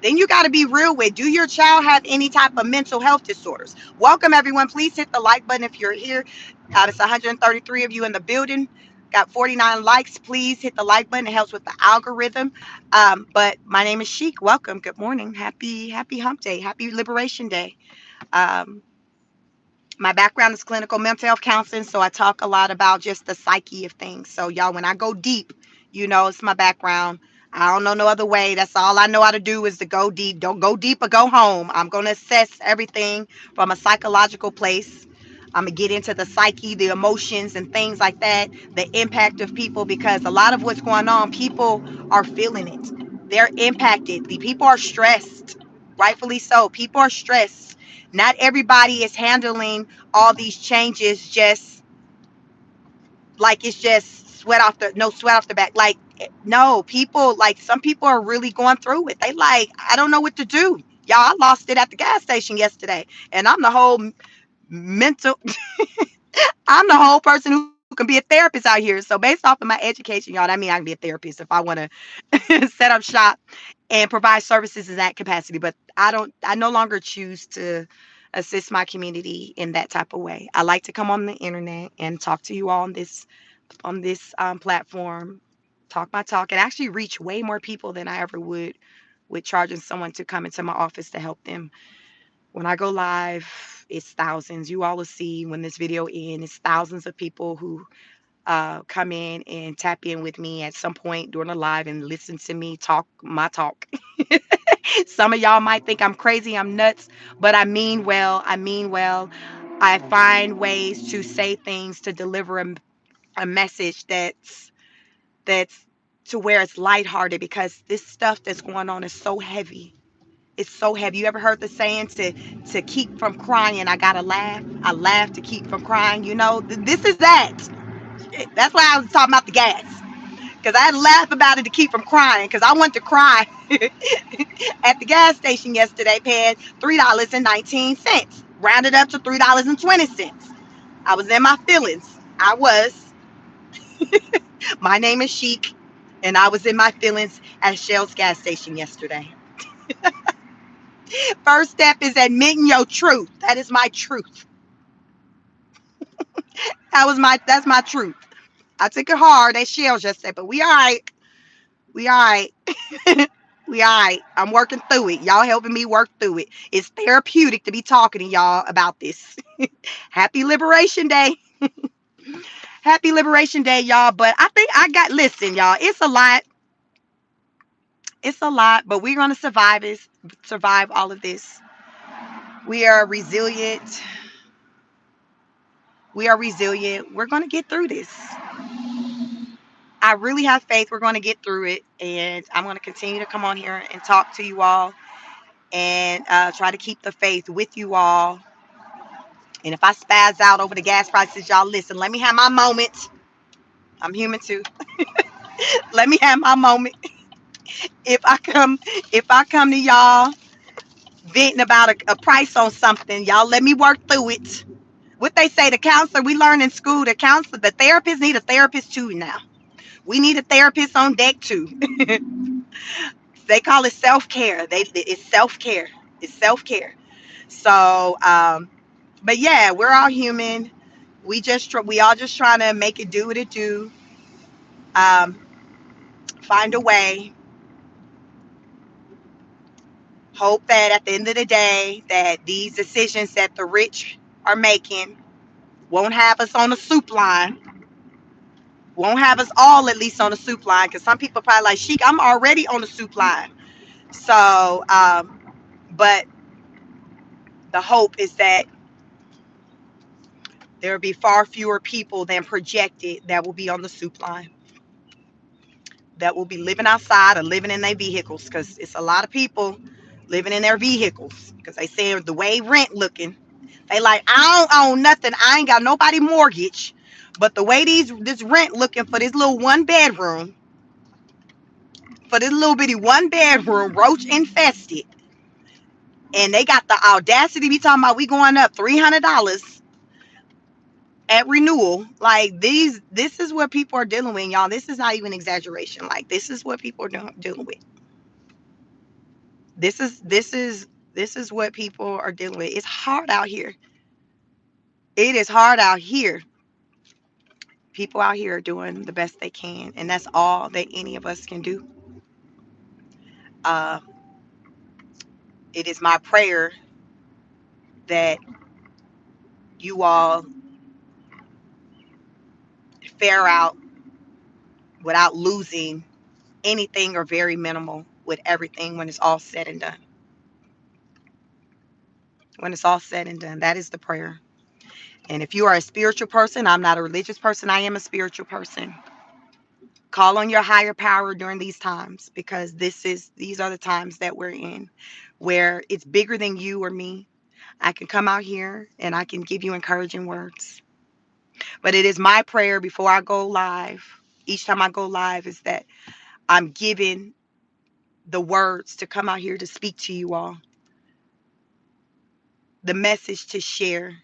Then you got to be real with, do your child have any type of mental health disorders? Welcome everyone. Please hit the like button if you're here. It's 133 of you in the building. Got 49 likes. Please hit the like button. It helps with the algorithm. But my name is Chic. Welcome. Good morning. Happy hump day. Happy liberation day. Um, my background is clinical mental health counseling, so I talk a lot about just the psyche of things. So y'all, when I go deep, it's my background. I don't know no other way. That's all I know how to do, is to go deep. Don't go deep or go home. I'm going to assess everything from a psychological place. I'm going to get into the psyche, the emotions and things like that, the impact of people, because a lot of what's going on, people are feeling it. They're impacted. The people are stressed, rightfully so. People are stressed. Not everybody is handling all these changes just like it's just sweat off the back. Like, no, people, like, some people are really going through it. They like, I don't know what to do. Y'all, I lost it at the gas station yesterday. And I'm the whole mental, I'm the whole person who can be a therapist out here. So based off of my education, y'all, that mean I can be a therapist if I want to set up shop and provide services in that capacity. But I no longer choose to assist my community in that type of way. I like to come on the internet and talk to you all on this platform, talk my talk, and actually reach way more people than I ever would with charging someone to come into my office to help them. When I go live, it's thousands. You all will see when this video ends, it's thousands of people who come in and tap in with me at some point during the live and listen to me talk my talk. Some of y'all might think I'm crazy, I'm nuts, but I mean well. I mean well. I find ways to say things, to deliver a message that's to where it's lighthearted, because this stuff that's going on is so heavy. It's so heavy. You ever heard the saying, to keep from crying, I gotta laugh. I laugh to keep from crying. This is that. That's why I was talking about the gas. Because I had to laugh about it to keep from crying. Because I wanted to cry at the gas station yesterday, paying $3.19. Rounded up to $3.20. I was in my feelings. I was. My name is Chic, and I was in my feelings at Shell's gas station yesterday. First step is admitting your truth. That is my truth. That's my truth. I took it hard at Shell's yesterday, but we all right. We all right. We all right. I'm working through it. Y'all helping me work through it. It's therapeutic to be talking to y'all about this. Happy Liberation Day. Happy Liberation Day, y'all. But I think listen, y'all, it's a lot. It's a lot, but we're going to survive all of this. We are resilient. We are resilient. We're going to get through this. I really have faith we're going to get through it. And I'm going to continue to come on here and talk to you all, and try to keep the faith with you all. And if I spaz out over the gas prices, y'all, listen, let me have my moment. I'm human too. Let me have my moment. If I come, to y'all venting about a price on something, y'all let me work through it. What they say, the counselor we learn in school, the therapist need a therapist too now. We need a therapist on deck too. They call it self-care. It's self-care. It's self-care. So, but yeah, we're all human. We all just trying to make it do what it do. Um, find a way. Hope that at the end of the day, that these decisions that the rich are making won't have us on the soup line. Won't have us all at least on the soup line, because some people probably like, Chic, I'm already on the soup line. So, but the hope is that there will be far fewer people than projected that will be on the soup line, that will be living outside or living in their vehicles, because it's a lot of people living in their vehicles, because they say the way rent looking, They like, I don't own nothing. I ain't got nobody mortgage. But the way this rent looking for this little one bedroom, for this little bitty one bedroom, roach infested, and they got the audacity to be talking about we going up $300 at renewal. Like this is what people are dealing with, y'all. This is not even exaggeration. Like this is what people are dealing with. This is what people are dealing with. It's hard out here. It is hard out here. People out here are doing the best they can, and that's all that any of us can do. Uh, it is my prayer that you all fare out without losing anything or very minimal with everything when it's all said and done. When it's all said and done, that is the prayer. And if you are a spiritual person, I'm not a religious person, I am a spiritual person. Call on your higher power during these times, because these are the times that we're in where it's bigger than you or me. I can come out here and I can give you encouraging words. But it is my prayer before I go live, each time I go live, is that I'm given the words to come out here to speak to you all, the message to share,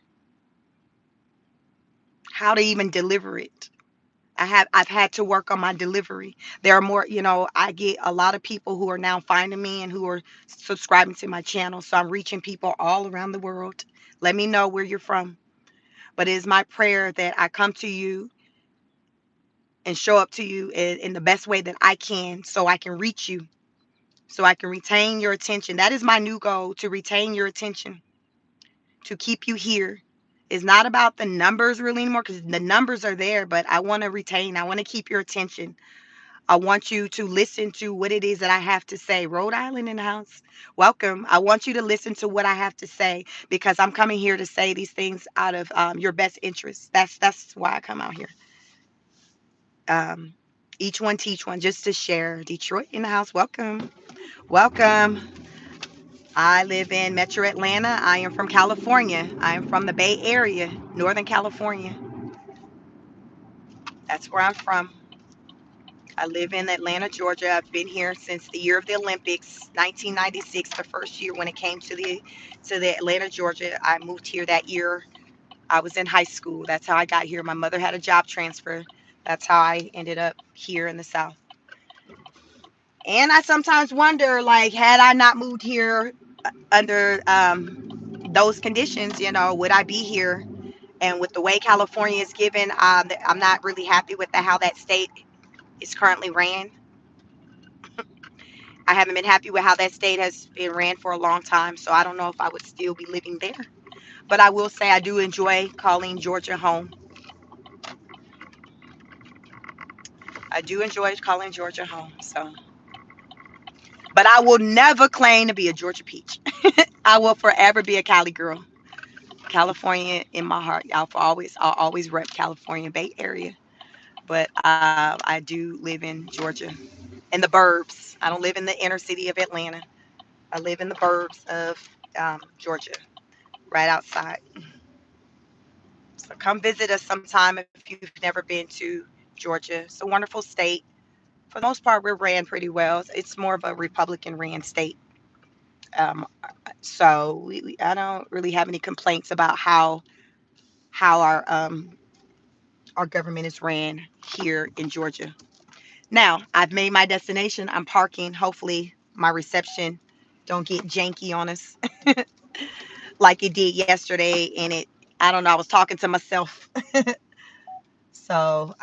how to even deliver it. I've had to work on my delivery. There are more, I get a lot of people who are now finding me and who are subscribing to my channel. So I'm reaching people all around the world. Let me know where you're from. But it is my prayer that I come to you and show up to you in the best way that I can, so I can reach you, so I can retain your attention. That is my new goal, to retain your attention, to keep you here. It's not about the numbers really anymore, because the numbers are there, but I want to retain, I want to keep your attention. I want you to listen to what it is that I have to say. Rhode Island in the house. Welcome. I want you to listen to what I have to say, because I'm coming here to say these things out of your best interest. That's why I come out here. Um, each one teach one, just to share. Detroit in the house. Welcome. Welcome. I live in Metro Atlanta. I am from California. I am from the Bay Area, Northern California. That's where I'm from. I live in Atlanta, Georgia. I've been here since the year of the Olympics, 1996, the first year when it came to the Atlanta, Georgia. I moved here that year. I was in high school. That's how I got here. My mother had a job transfer. That's how I ended up here in the South. And I sometimes wonder, like, had I not moved here under those conditions, would I be here? And with the way California is given, I'm not really happy with how that state is currently ran. I haven't been happy with how that state has been ran for a long time, so I don't know if I would still be living there. But I will say I do enjoy calling Georgia home. I do enjoy calling Georgia home. So, but I will never claim to be a Georgia peach. I will forever be a Cali girl. California in my heart. I'll always rep California Bay Area. But I do live in Georgia, in the burbs. I don't live in the inner city of Atlanta. I live in the burbs of Georgia, right outside. So come visit us sometime if you've never been to Georgia. It's a wonderful state. For the most part, we're ran pretty well. It's more of a Republican ran state. Um, so I don't really have any complaints about how our government is ran here in Georgia. Now, I've made my destination. I'm parking. Hopefully, my reception don't get janky on us like it did yesterday. And I don't know. I was talking to myself. So,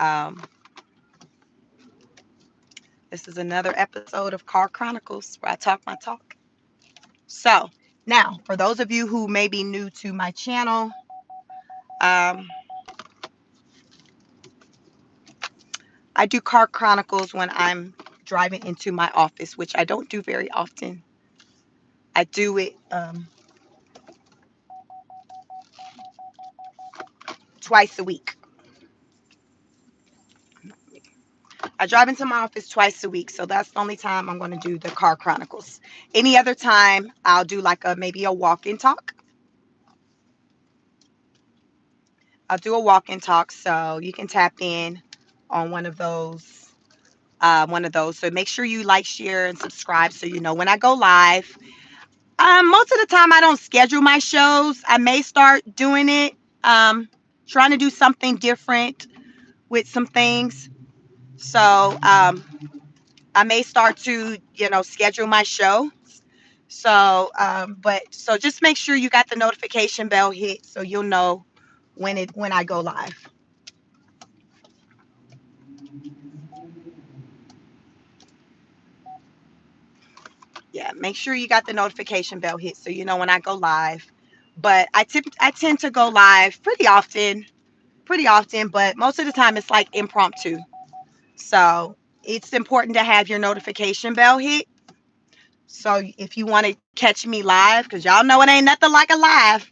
this is another episode of Car Chronicles where I talk my talk. So, now, for those of you who may be new to my channel, um, I do Car Chronicles when I'm driving into my office, which I don't do very often. I do it twice a week. I drive into my office twice a week, so that's the only time I'm going to do the Car Chronicles. Any other time, I'll do like maybe a walk and talk. I'll do a walk and talk, so you can tap in on one of those. So make sure you like, share, and subscribe so you know when I go live. Most of the time I don't schedule my shows. I may start doing it, um, trying to do something different with some things. So I may start to, schedule my show. So just make sure you got the notification bell hit so you'll know when I go live. Yeah, make sure you got the notification bell hit so you know when I go live. But I tend to go live pretty often, but most of the time it's like impromptu. So it's important to have your notification bell hit. So if you want to catch me live, because y'all know it ain't nothing like a live,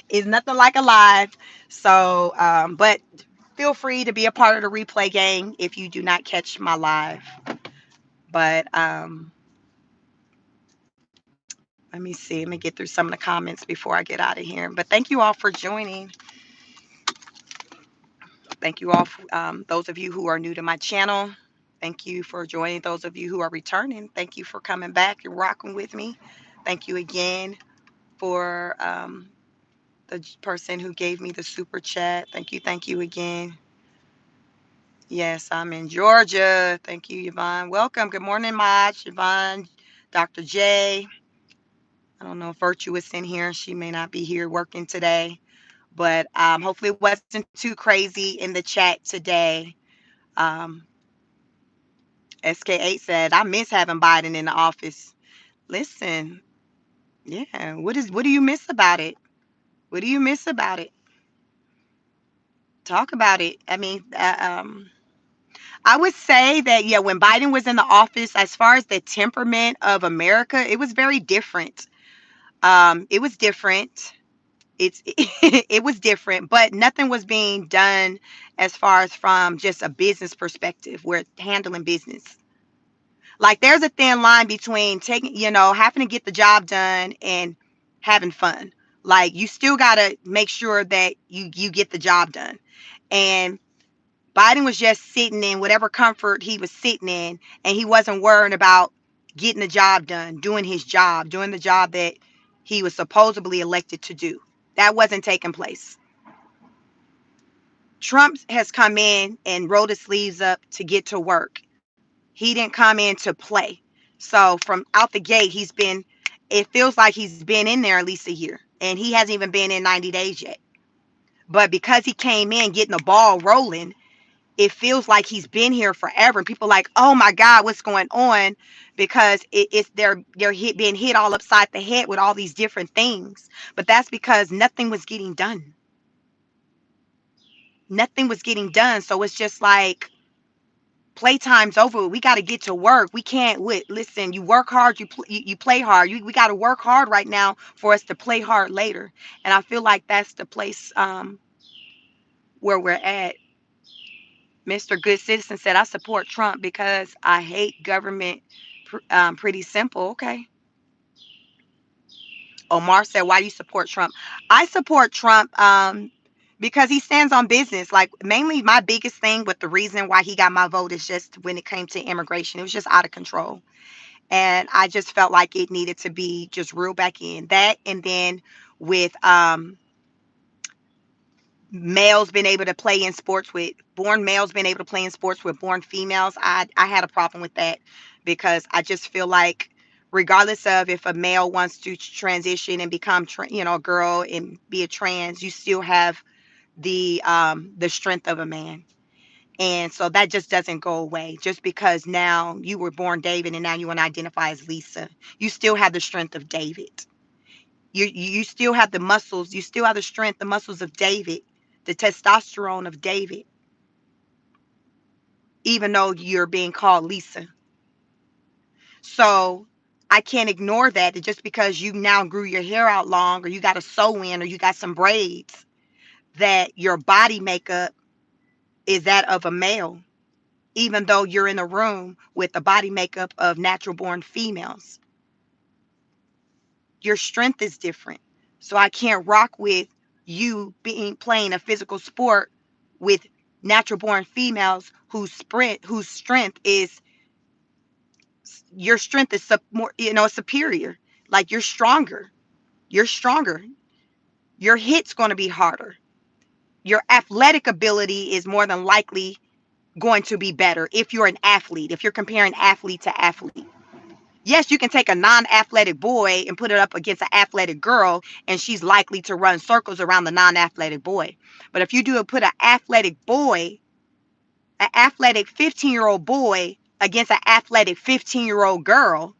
it's nothing like a live. So, but feel free to be a part of the replay gang if you do not catch my live. But let me see. Let me get through some of the comments before I get out of here. But thank you all for joining. Thank you all, those of you who are new to my channel. Thank you for joining. Those of you who are returning, thank you for coming back and rocking with me. Thank you again for the person who gave me the super chat. Thank you again. Yes, I'm in Georgia. Thank you, Yvonne. Welcome. Good morning, Maj, Yvonne, Dr. J. I don't know if Virtue is in here. She may not be here working today, but hopefully it wasn't too crazy in the chat today. Um, SK8 said, I miss having Biden in the office. Listen, yeah, what do you miss about it? What do you miss about it? Talk about it. I mean, I would say that, yeah, when Biden was in the office, as far as the temperament of America, it was very different. It was different. It was different, but nothing was being done as far as from just a business perspective. We're handling business. Like there's a thin line between taking, having to get the job done and having fun. Like you still gotta make sure that you get the job done. And Biden was just sitting in whatever comfort he was sitting in, and he wasn't worrying about getting the job done, doing his job, doing the job that he was supposedly elected to do. That wasn't taking place. Trump has come in and rolled his sleeves up to get to work. He didn't come in to play. So from out the gate, it feels like he's been in there at least a year, and he hasn't even been in 90 days yet. But because he came in getting the ball rolling, it feels like he's been here forever. And people are like, oh my God, what's going on? Because being hit all upside the head with all these different things. But that's because nothing was getting done. Nothing was getting done. So it's just like playtime's over. We got to get to work. We can't listen, you work hard, you play hard. We got to work hard right now for us to play hard later. And I feel like that's the place where we're at. Mr. Good Citizen said, I support Trump because I hate government. Pretty simple. Okay. Omar said, why do you support Trump? I support Trump because he stands on business. Like, mainly my biggest thing with the reason why he got my vote is just when it came to immigration, it was just out of control. And I just felt like it needed to be just reeled back in. That, and then with males being able to play in sports with born males being able to play in sports with born females, I had a problem with that, because I just feel like regardless of if a male wants to transition and become a girl and be a trans, you still have the strength of a man. And so that just doesn't go away just because now you were born David and now you want to identify as Lisa. You still have the strength of David. You still have the muscles, you still have the strength, the muscles of David, the testosterone of David, even though you're being called Lisa. So I can't ignore that just because you now grew your hair out long, or you got a sew in, or you got some braids, that your body makeup is that of a male, even though you're in a room with the body makeup of natural born females. Your strength is different. So I can't rock with you being playing a physical sport with natural born females whose strength is your strength is more, superior. Like you're stronger, your hit's going to be harder, your athletic ability is more than likely going to be better if you're an athlete, if you're comparing athlete to athlete. Yes, you can take a non-athletic boy and put it up against an athletic girl, and she's likely to run circles around the non-athletic boy. But if you put an athletic 15-year-old boy against an athletic 15-year-old girl,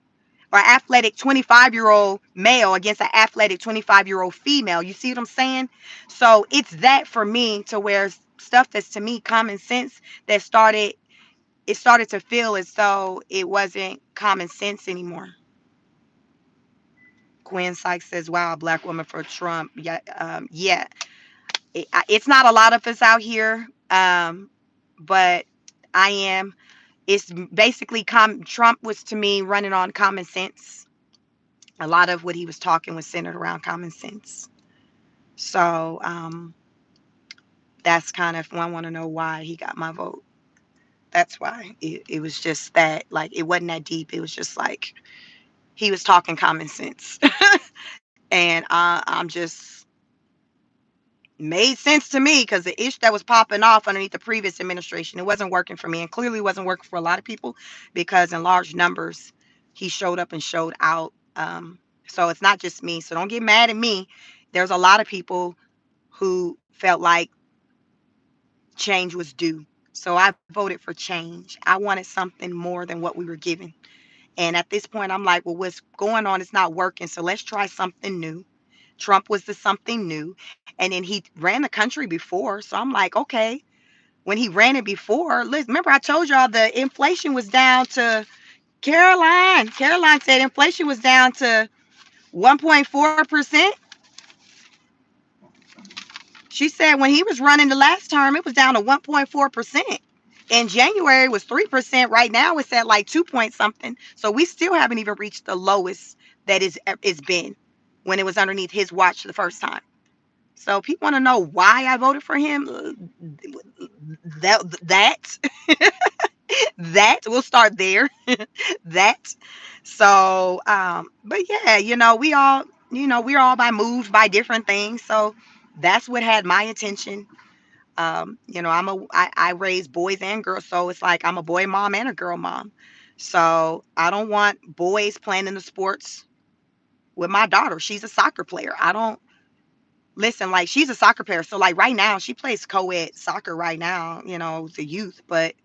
or athletic 25-year-old male against an athletic 25-year-old female, you see what I'm saying? So it's that for me, to where stuff that's to me common sense that started to feel as though it wasn't common sense anymore. Gwen Sykes says, "Wow, a black woman for Trump." Yeah, yeah. It's not a lot of us out here, but I am. It's basically Trump was to me running on common sense. A lot of what he was talking was centered around common sense. So that's kind of, I want to know why he got my vote. That's why it was just that, like, it wasn't that deep. It was just like he was talking common sense. And I'm just made sense to me, because the issue that was popping off underneath the previous administration, it wasn't working for me, and clearly wasn't working for a lot of people, because in large numbers he showed up and showed out. So it's not just me, so don't get mad at me. There's a lot of people who felt like change was due, so I voted for change. I wanted something more than what we were given, and at this point I'm like, well, what's going on is not working, so let's try something new. Trump was the something new. And then he ran the country before. So I'm like, okay, when he ran it before, listen, remember I told y'all the inflation was down to Caroline. Caroline said inflation was down to 1.4%. She said when he was running the last term, it was down to 1.4%. In January it was 3%. Right now it's at like 2 point something. So we still haven't even reached the lowest that it's been when it was underneath his watch the first time. So people want to know why I voted for him. That that we'll start there. That. So, but yeah, we're all by moved by different things. So that's what had my attention. I raise boys and girls, so it's like I'm a boy mom and a girl mom. So I don't want boys playing in the sports with my daughter. She's a soccer player. I don't listen, like, she's a soccer player. So like right now she plays co-ed soccer right now, the youth. But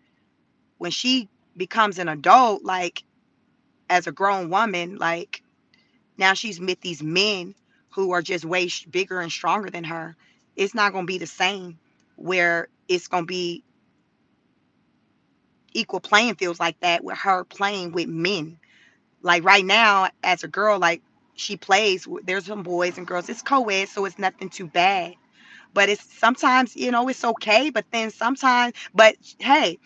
when she becomes an adult, like as a grown woman, like now she's met these men who are just way bigger and stronger than her. It's not going to be the same, where it's going to be equal playing fields like that with her playing with men. Like right now as a girl, like she plays, there's some boys and girls, it's co-ed, so it's nothing too bad. But it's sometimes, it's okay. But then sometimes, but hey,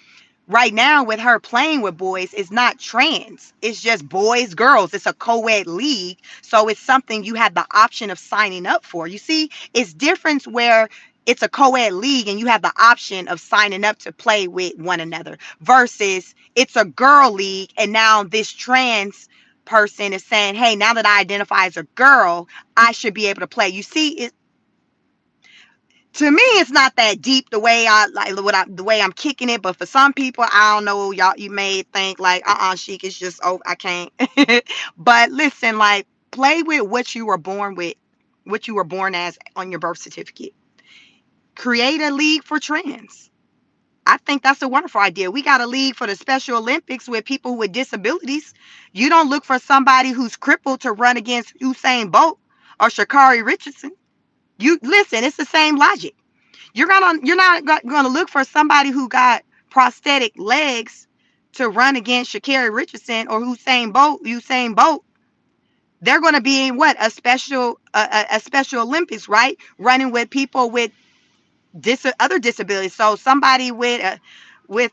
right now with her playing with boys, it's not trans. It's just boys, girls. It's a co-ed league. So it's something you have the option of signing up for. You see, it's different where it's a co-ed league and you have the option of signing up to play with one another, versus it's a girl league and now this trans person is saying, hey, now that I identify as a girl, I should be able to play. You see, to me it's not that deep, the way the way I'm kicking it. But for some people, I don't know, y'all, you may think like, Chic, it's just, oh, I can't. But listen, like, play with what you were born with, what you were born as on your birth certificate. Create a league for trans. I think that's a wonderful idea. We got a league for the Special Olympics with people with disabilities. You don't look for somebody who's crippled to run against Usain Bolt or Sha'Carri Richardson. You listen, it's the same logic. You're not gonna look for somebody who got prosthetic legs to run against Sha'Carri Richardson or Usain Bolt. They're gonna be in what, a Special Olympics, right? Running with people with other disabilities. So somebody with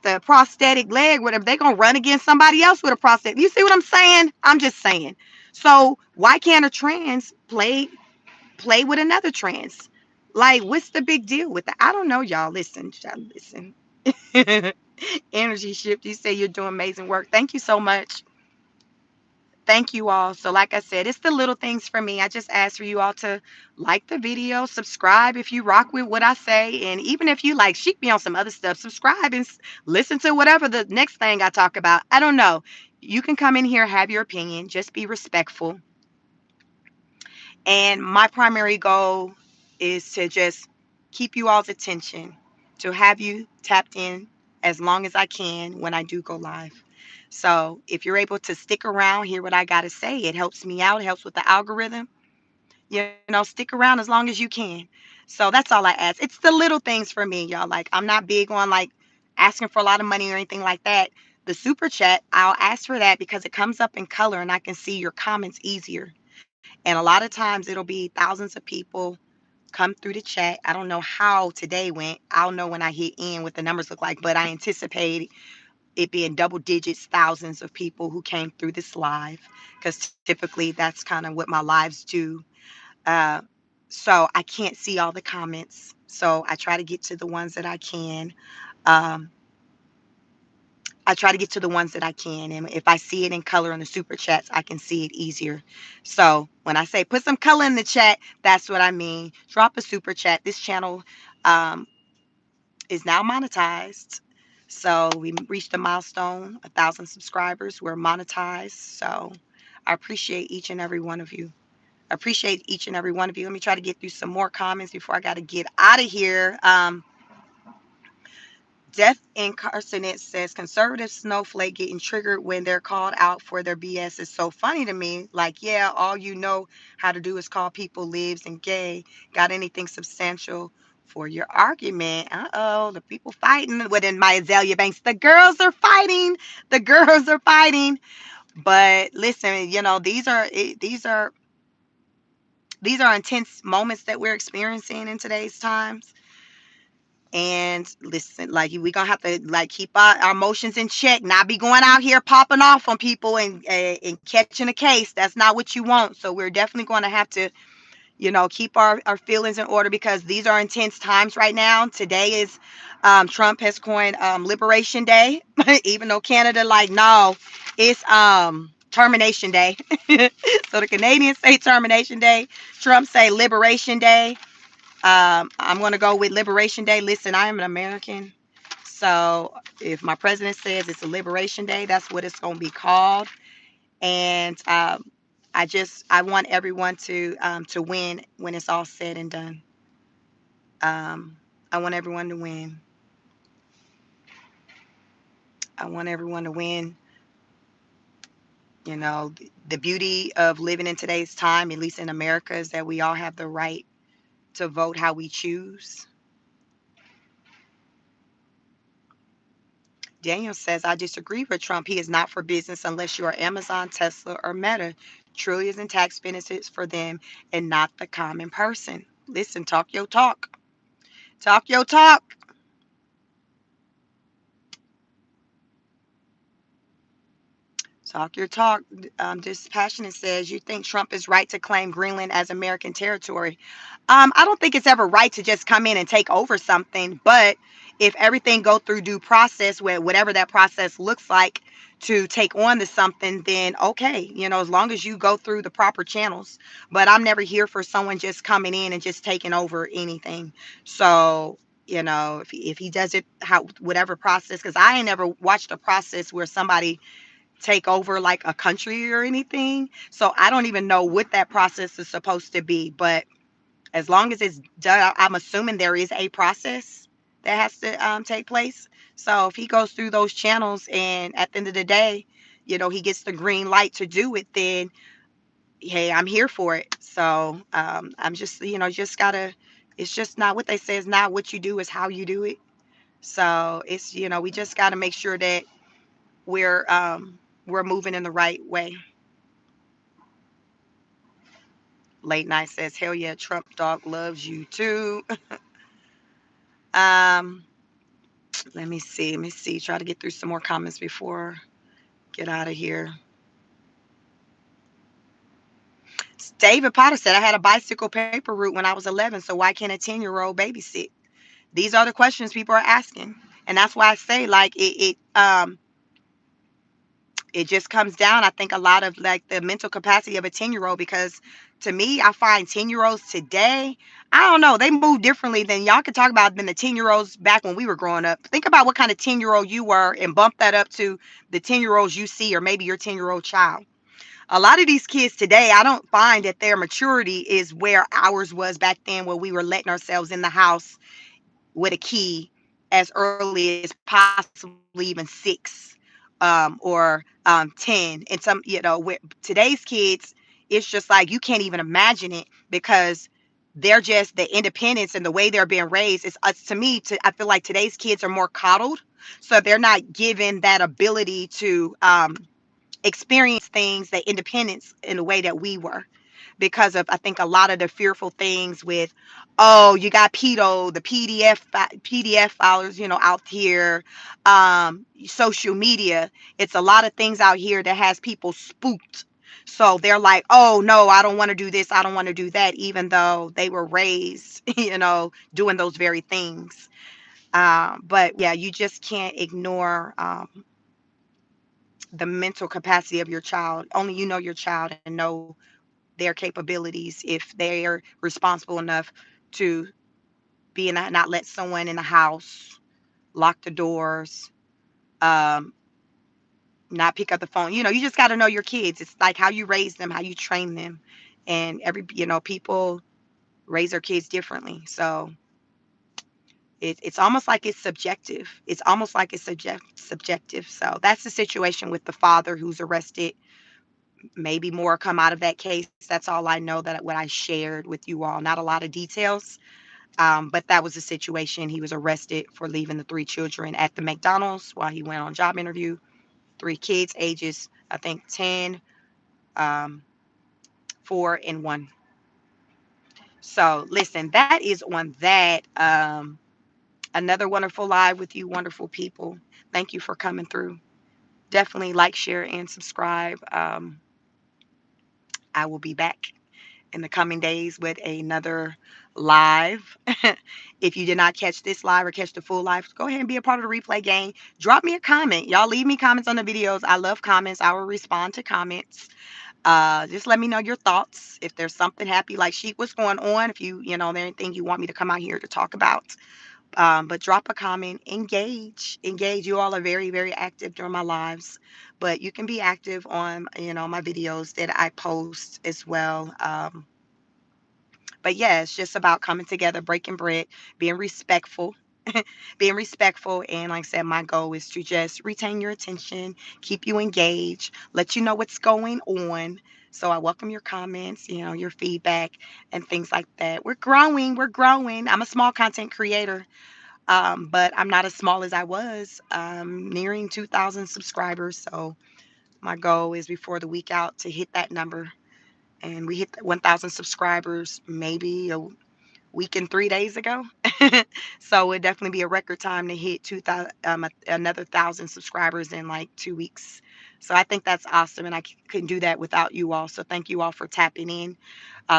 a prosthetic leg, whatever, they're gonna run against somebody else with a prosthetic. You see what I'm saying? I'm just saying. So why can't a trans play with another trans? Like, what's the big deal with that? I don't know, y'all. Listen, y'all, listen. Energy shift. You say you're doing amazing work. Thank you so much. Thank you all. So, like I said, it's the little things for me. I just ask for you all to like the video, subscribe if you rock with what I say. And even if you like sheep me on some other stuff, subscribe and listen to whatever the next thing I talk about. I don't know. You can come in here, have your opinion, just be respectful. And my primary goal is to just keep you all's attention, to have you tapped in as long as I can when I do go live. So if you're able to stick around, hear what I got to say, it helps me out, it helps with the algorithm. Stick around as long as you can. So that's all I ask. It's the little things for me, y'all. Like, I'm not big on like asking for a lot of money or anything like that. The super chat, I'll ask for that because it comes up in color and I can see your comments easier. And a lot of times it'll be thousands of people come through the chat. I don't know how today went. I'll know when I hit in what the numbers look like, but I anticipate it being double digits, thousands of people who came through this live because typically that's kind of what my lives do. Uh, so I can't see all the comments. So I try to get to the ones that I can. Um, I try to get to the ones that I can. And if I see it in color in the super chats, I can see it easier. So when I say put some color in the chat, that's what I mean. Drop a super chat. This channel um, is now monetized. So we reached a milestone, 1,000 subscribers. We're monetized. So I appreciate each and every one of you. I appreciate each and every one of you. Let me try to get through some more comments before I got to get out of here. Death Incarcerate says conservative snowflake getting triggered when they're called out for their BS is so funny to me. Like, yeah, all you know how to do is call people libs and gay. Got anything substantial for your argument? Uh-oh, the people fighting within my Azalea Banks. The girls are fighting. The girls are fighting. But listen, these are intense moments that we're experiencing in today's times. And listen, like, we gonna have to like keep our emotions in check, not be going out here popping off on people and catching a case. That's not what you want. So we're definitely going to have to, keep our feelings in order because these are intense times right now. Today is Trump has coined Liberation Day, even though Canada like no, it's Termination Day. So the Canadians say Termination Day, Trump say Liberation Day. I'm going to go with Liberation Day. Listen, I am an American. So if my president says it's a Liberation Day, that's what it's going to be called. And I want everyone to win when it's all said and done. I want everyone to win. I want everyone to win. The beauty of living in today's time, at least in America, is that we all have the right to vote how we choose. Daniel says, I disagree with Trump. He is not for business unless you are Amazon, Tesla, or Meta. Trillions in tax benefits for them and not the common person. Listen, talk your talk. Talk your talk. Talk your talk. Dispassionate says, you think Trump is right to claim Greenland as American territory? I don't think it's ever right to just come in and take over something, but if everything go through due process, where whatever that process looks like to take on the something, then okay, as long as you go through the proper channels. But I'm never here for someone just coming in and just taking over anything. So, if he does it how whatever process, because I ain't never watched a process where somebody take over like a country or anything. So I don't even know what that process is supposed to be. But as long as it's done, I'm assuming there is a process that has to take place. So if he goes through those channels and at the end of the day, he gets the green light to do it, then hey, I'm here for it. So I'm just, just gotta, it's just not what they say is not what you do, is how you do it. So it's, we just gotta make sure that we're moving in the right way. Late night says, hell yeah, Trump dog loves you too. um, let me see. Let me see. Try to get through some more comments before get out of here. David Potter said, I had a bicycle paper route when I was 11, so why can't a 10-year-old babysit? These are the questions people are asking. And that's why I say, like, it just comes down, I think, a lot of like the mental capacity of a 10-year-old, because to me, I find 10-year-olds today, I don't know, they move differently than y'all could talk about than the 10-year-olds back when we were growing up. Think about what kind of 10-year-old you were and bump that up to the 10-year-olds you see, or maybe your 10-year-old child. A lot of these kids today, I don't find that their maturity is where ours was back then, where we were letting ourselves in the house with a key as early as possibly even 6, or 10. And some, today's kids, it's just like you can't even imagine it, because they're just the independence and the way they're being raised is, to me, I feel like today's kids are more coddled, so they're not given that ability to experience things, the independence in the way that we were, because of, I think, a lot of the fearful things with, oh, you got pedo, the PDF filers, out here, social media. It's a lot of things out here that has people spooked. So they're like, oh no, I don't want to do this, I don't want to do that, even though they were raised, doing those very things. But yeah, you just can't ignore the mental capacity of your child. Only you know your child and know their capabilities, if they're responsible enough to not let someone in the house, lock the doors, um, not pick up the phone. You just got to know your kids. It's like how you raise them, how you train them. And people raise their kids differently. So it's almost like it's subjective. It's almost like it's subjective. So that's the situation with the father who's arrested. Maybe more come out of that case. That's all I know, that what I shared with you all. Not a lot of details, but that was the situation. He was arrested for leaving the 3 children at the McDonald's while he went on job interview. 3 kids, ages, I think, 10, um, 4, and 1. So listen, that is on that. Another wonderful live with you, wonderful people. Thank you for coming through. Definitely like, share, and subscribe. I will be back in the coming days with another live. If you did not catch this live or catch the full live, go ahead and be a part of the replay gang. Drop me a comment. Y'all leave me comments on the videos. I love comments. I will respond to comments. Just let me know your thoughts. If there's something happy like Sheik, what's going on, if there's anything you want me to come out here to talk about. But drop a comment, engage. You all are very, very active during my lives, but you can be active on, my videos that I post as well. But yeah, it's just about coming together, breaking bread, being respectful, being respectful. And like I said, my goal is to just retain your attention, keep you engaged, let you know what's going on. So I welcome your comments, your feedback and things like that. We're growing. We're growing. I'm a small content creator, but I'm not as small as I was. Nearing 2,000 subscribers. So my goal is before the week out to hit that number. And we hit 1,000 subscribers maybe a week and 3 days ago. So it'd definitely be a record time to hit 2,000, another 1,000 subscribers in like 2 weeks. So I think that's awesome, and I couldn't do that without you all. So thank you all for tapping in,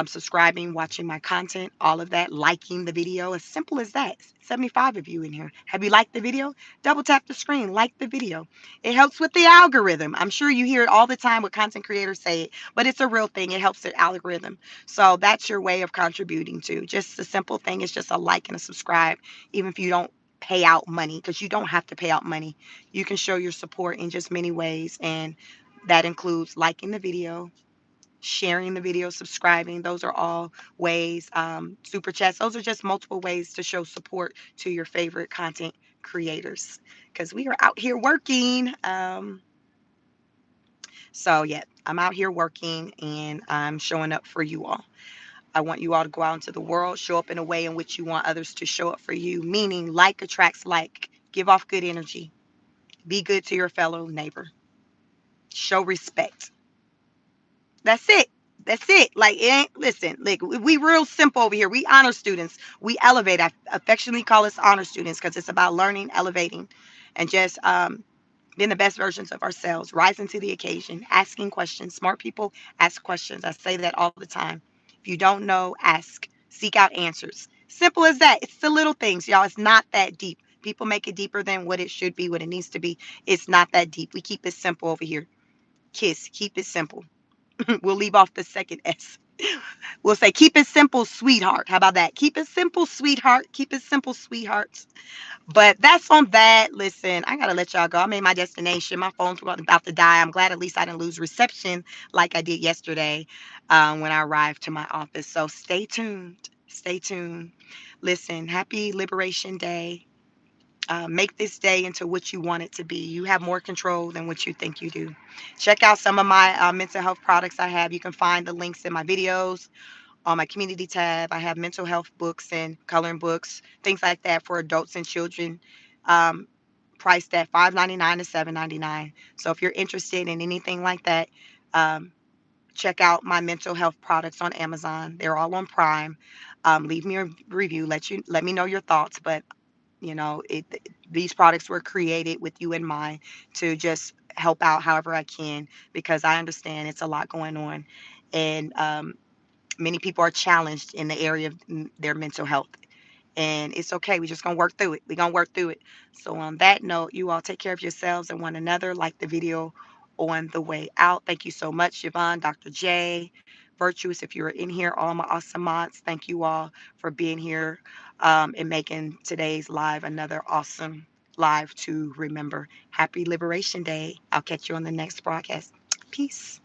subscribing, watching my content, all of that, liking the video. As simple as that. 75 of you in here. Have you liked the video? Double tap the screen, like the video. It helps with the algorithm. I'm sure you hear it all the time with content creators say it, but it's a real thing. It helps the algorithm. So that's your way of contributing to. Just a simple thing is just a like and a subscribe, even if you don't pay out money, because you don't have to pay out money. You can show your support in just many ways, and that includes liking the video, sharing the video, subscribing. Those are all ways. Super chats, those are just multiple ways to show support to your favorite content creators, because we are out here working. So yeah, I'm out here working, and I'm showing up for you all. I want you all to go out into the world, show up in a way in which you want others to show up for you, meaning like attracts like. Give off good energy. Be good to your fellow neighbor. Show respect. That's it. That's it. Like, it ain't, listen, like, we real simple over here. We honor students. We elevate. I affectionately call us honor students, because it's about learning, elevating, and just being the best versions of ourselves, rising to the occasion, asking questions. Smart people ask questions. I say that all the time. If you don't know, ask. Seek out answers. Simple as that. It's the little things, y'all. It's not that deep. People make it deeper than what it should be, what it needs to be. It's not that deep. We keep it simple over here. Kiss, keep it simple. We'll leave off the second S. We'll say, keep it simple, sweetheart. How about that? Keep it simple, sweetheart. Keep it simple, sweethearts. But that's on that. Listen, I gotta let y'all go. I made my destination. My phone's about to die. I'm glad at least I didn't lose reception like I did yesterday when I arrived to my office. So stay tuned. Stay tuned. Listen, happy Liberation Day. Make this day into what you want it to be. You have more control than what you think you do. Check out some of my mental health products I have. You can find the links in my videos on my community tab. I have mental health books and coloring books, things like that for adults and children, um, priced at $5.99 to $7.99. So if you're interested in anything like that, um, check out my mental health products on Amazon. They're all on Prime. Leave me a review. Let me know your thoughts. But these products were created with you in mind to just help out however I can because I understand it's a lot going on, and many people are challenged in the area of their mental health. And it's okay. We're just going to work through it. We're going to work through it. So, on that note, you all take care of yourselves and one another. Like the video on the way out. Thank you so much, Yvonne, Dr. J, Virtuous. If you're in here, all my awesome mods, thank you all for being here and making today's live another awesome live to remember. Happy Liberation Day. I'll catch you on the next broadcast. Peace.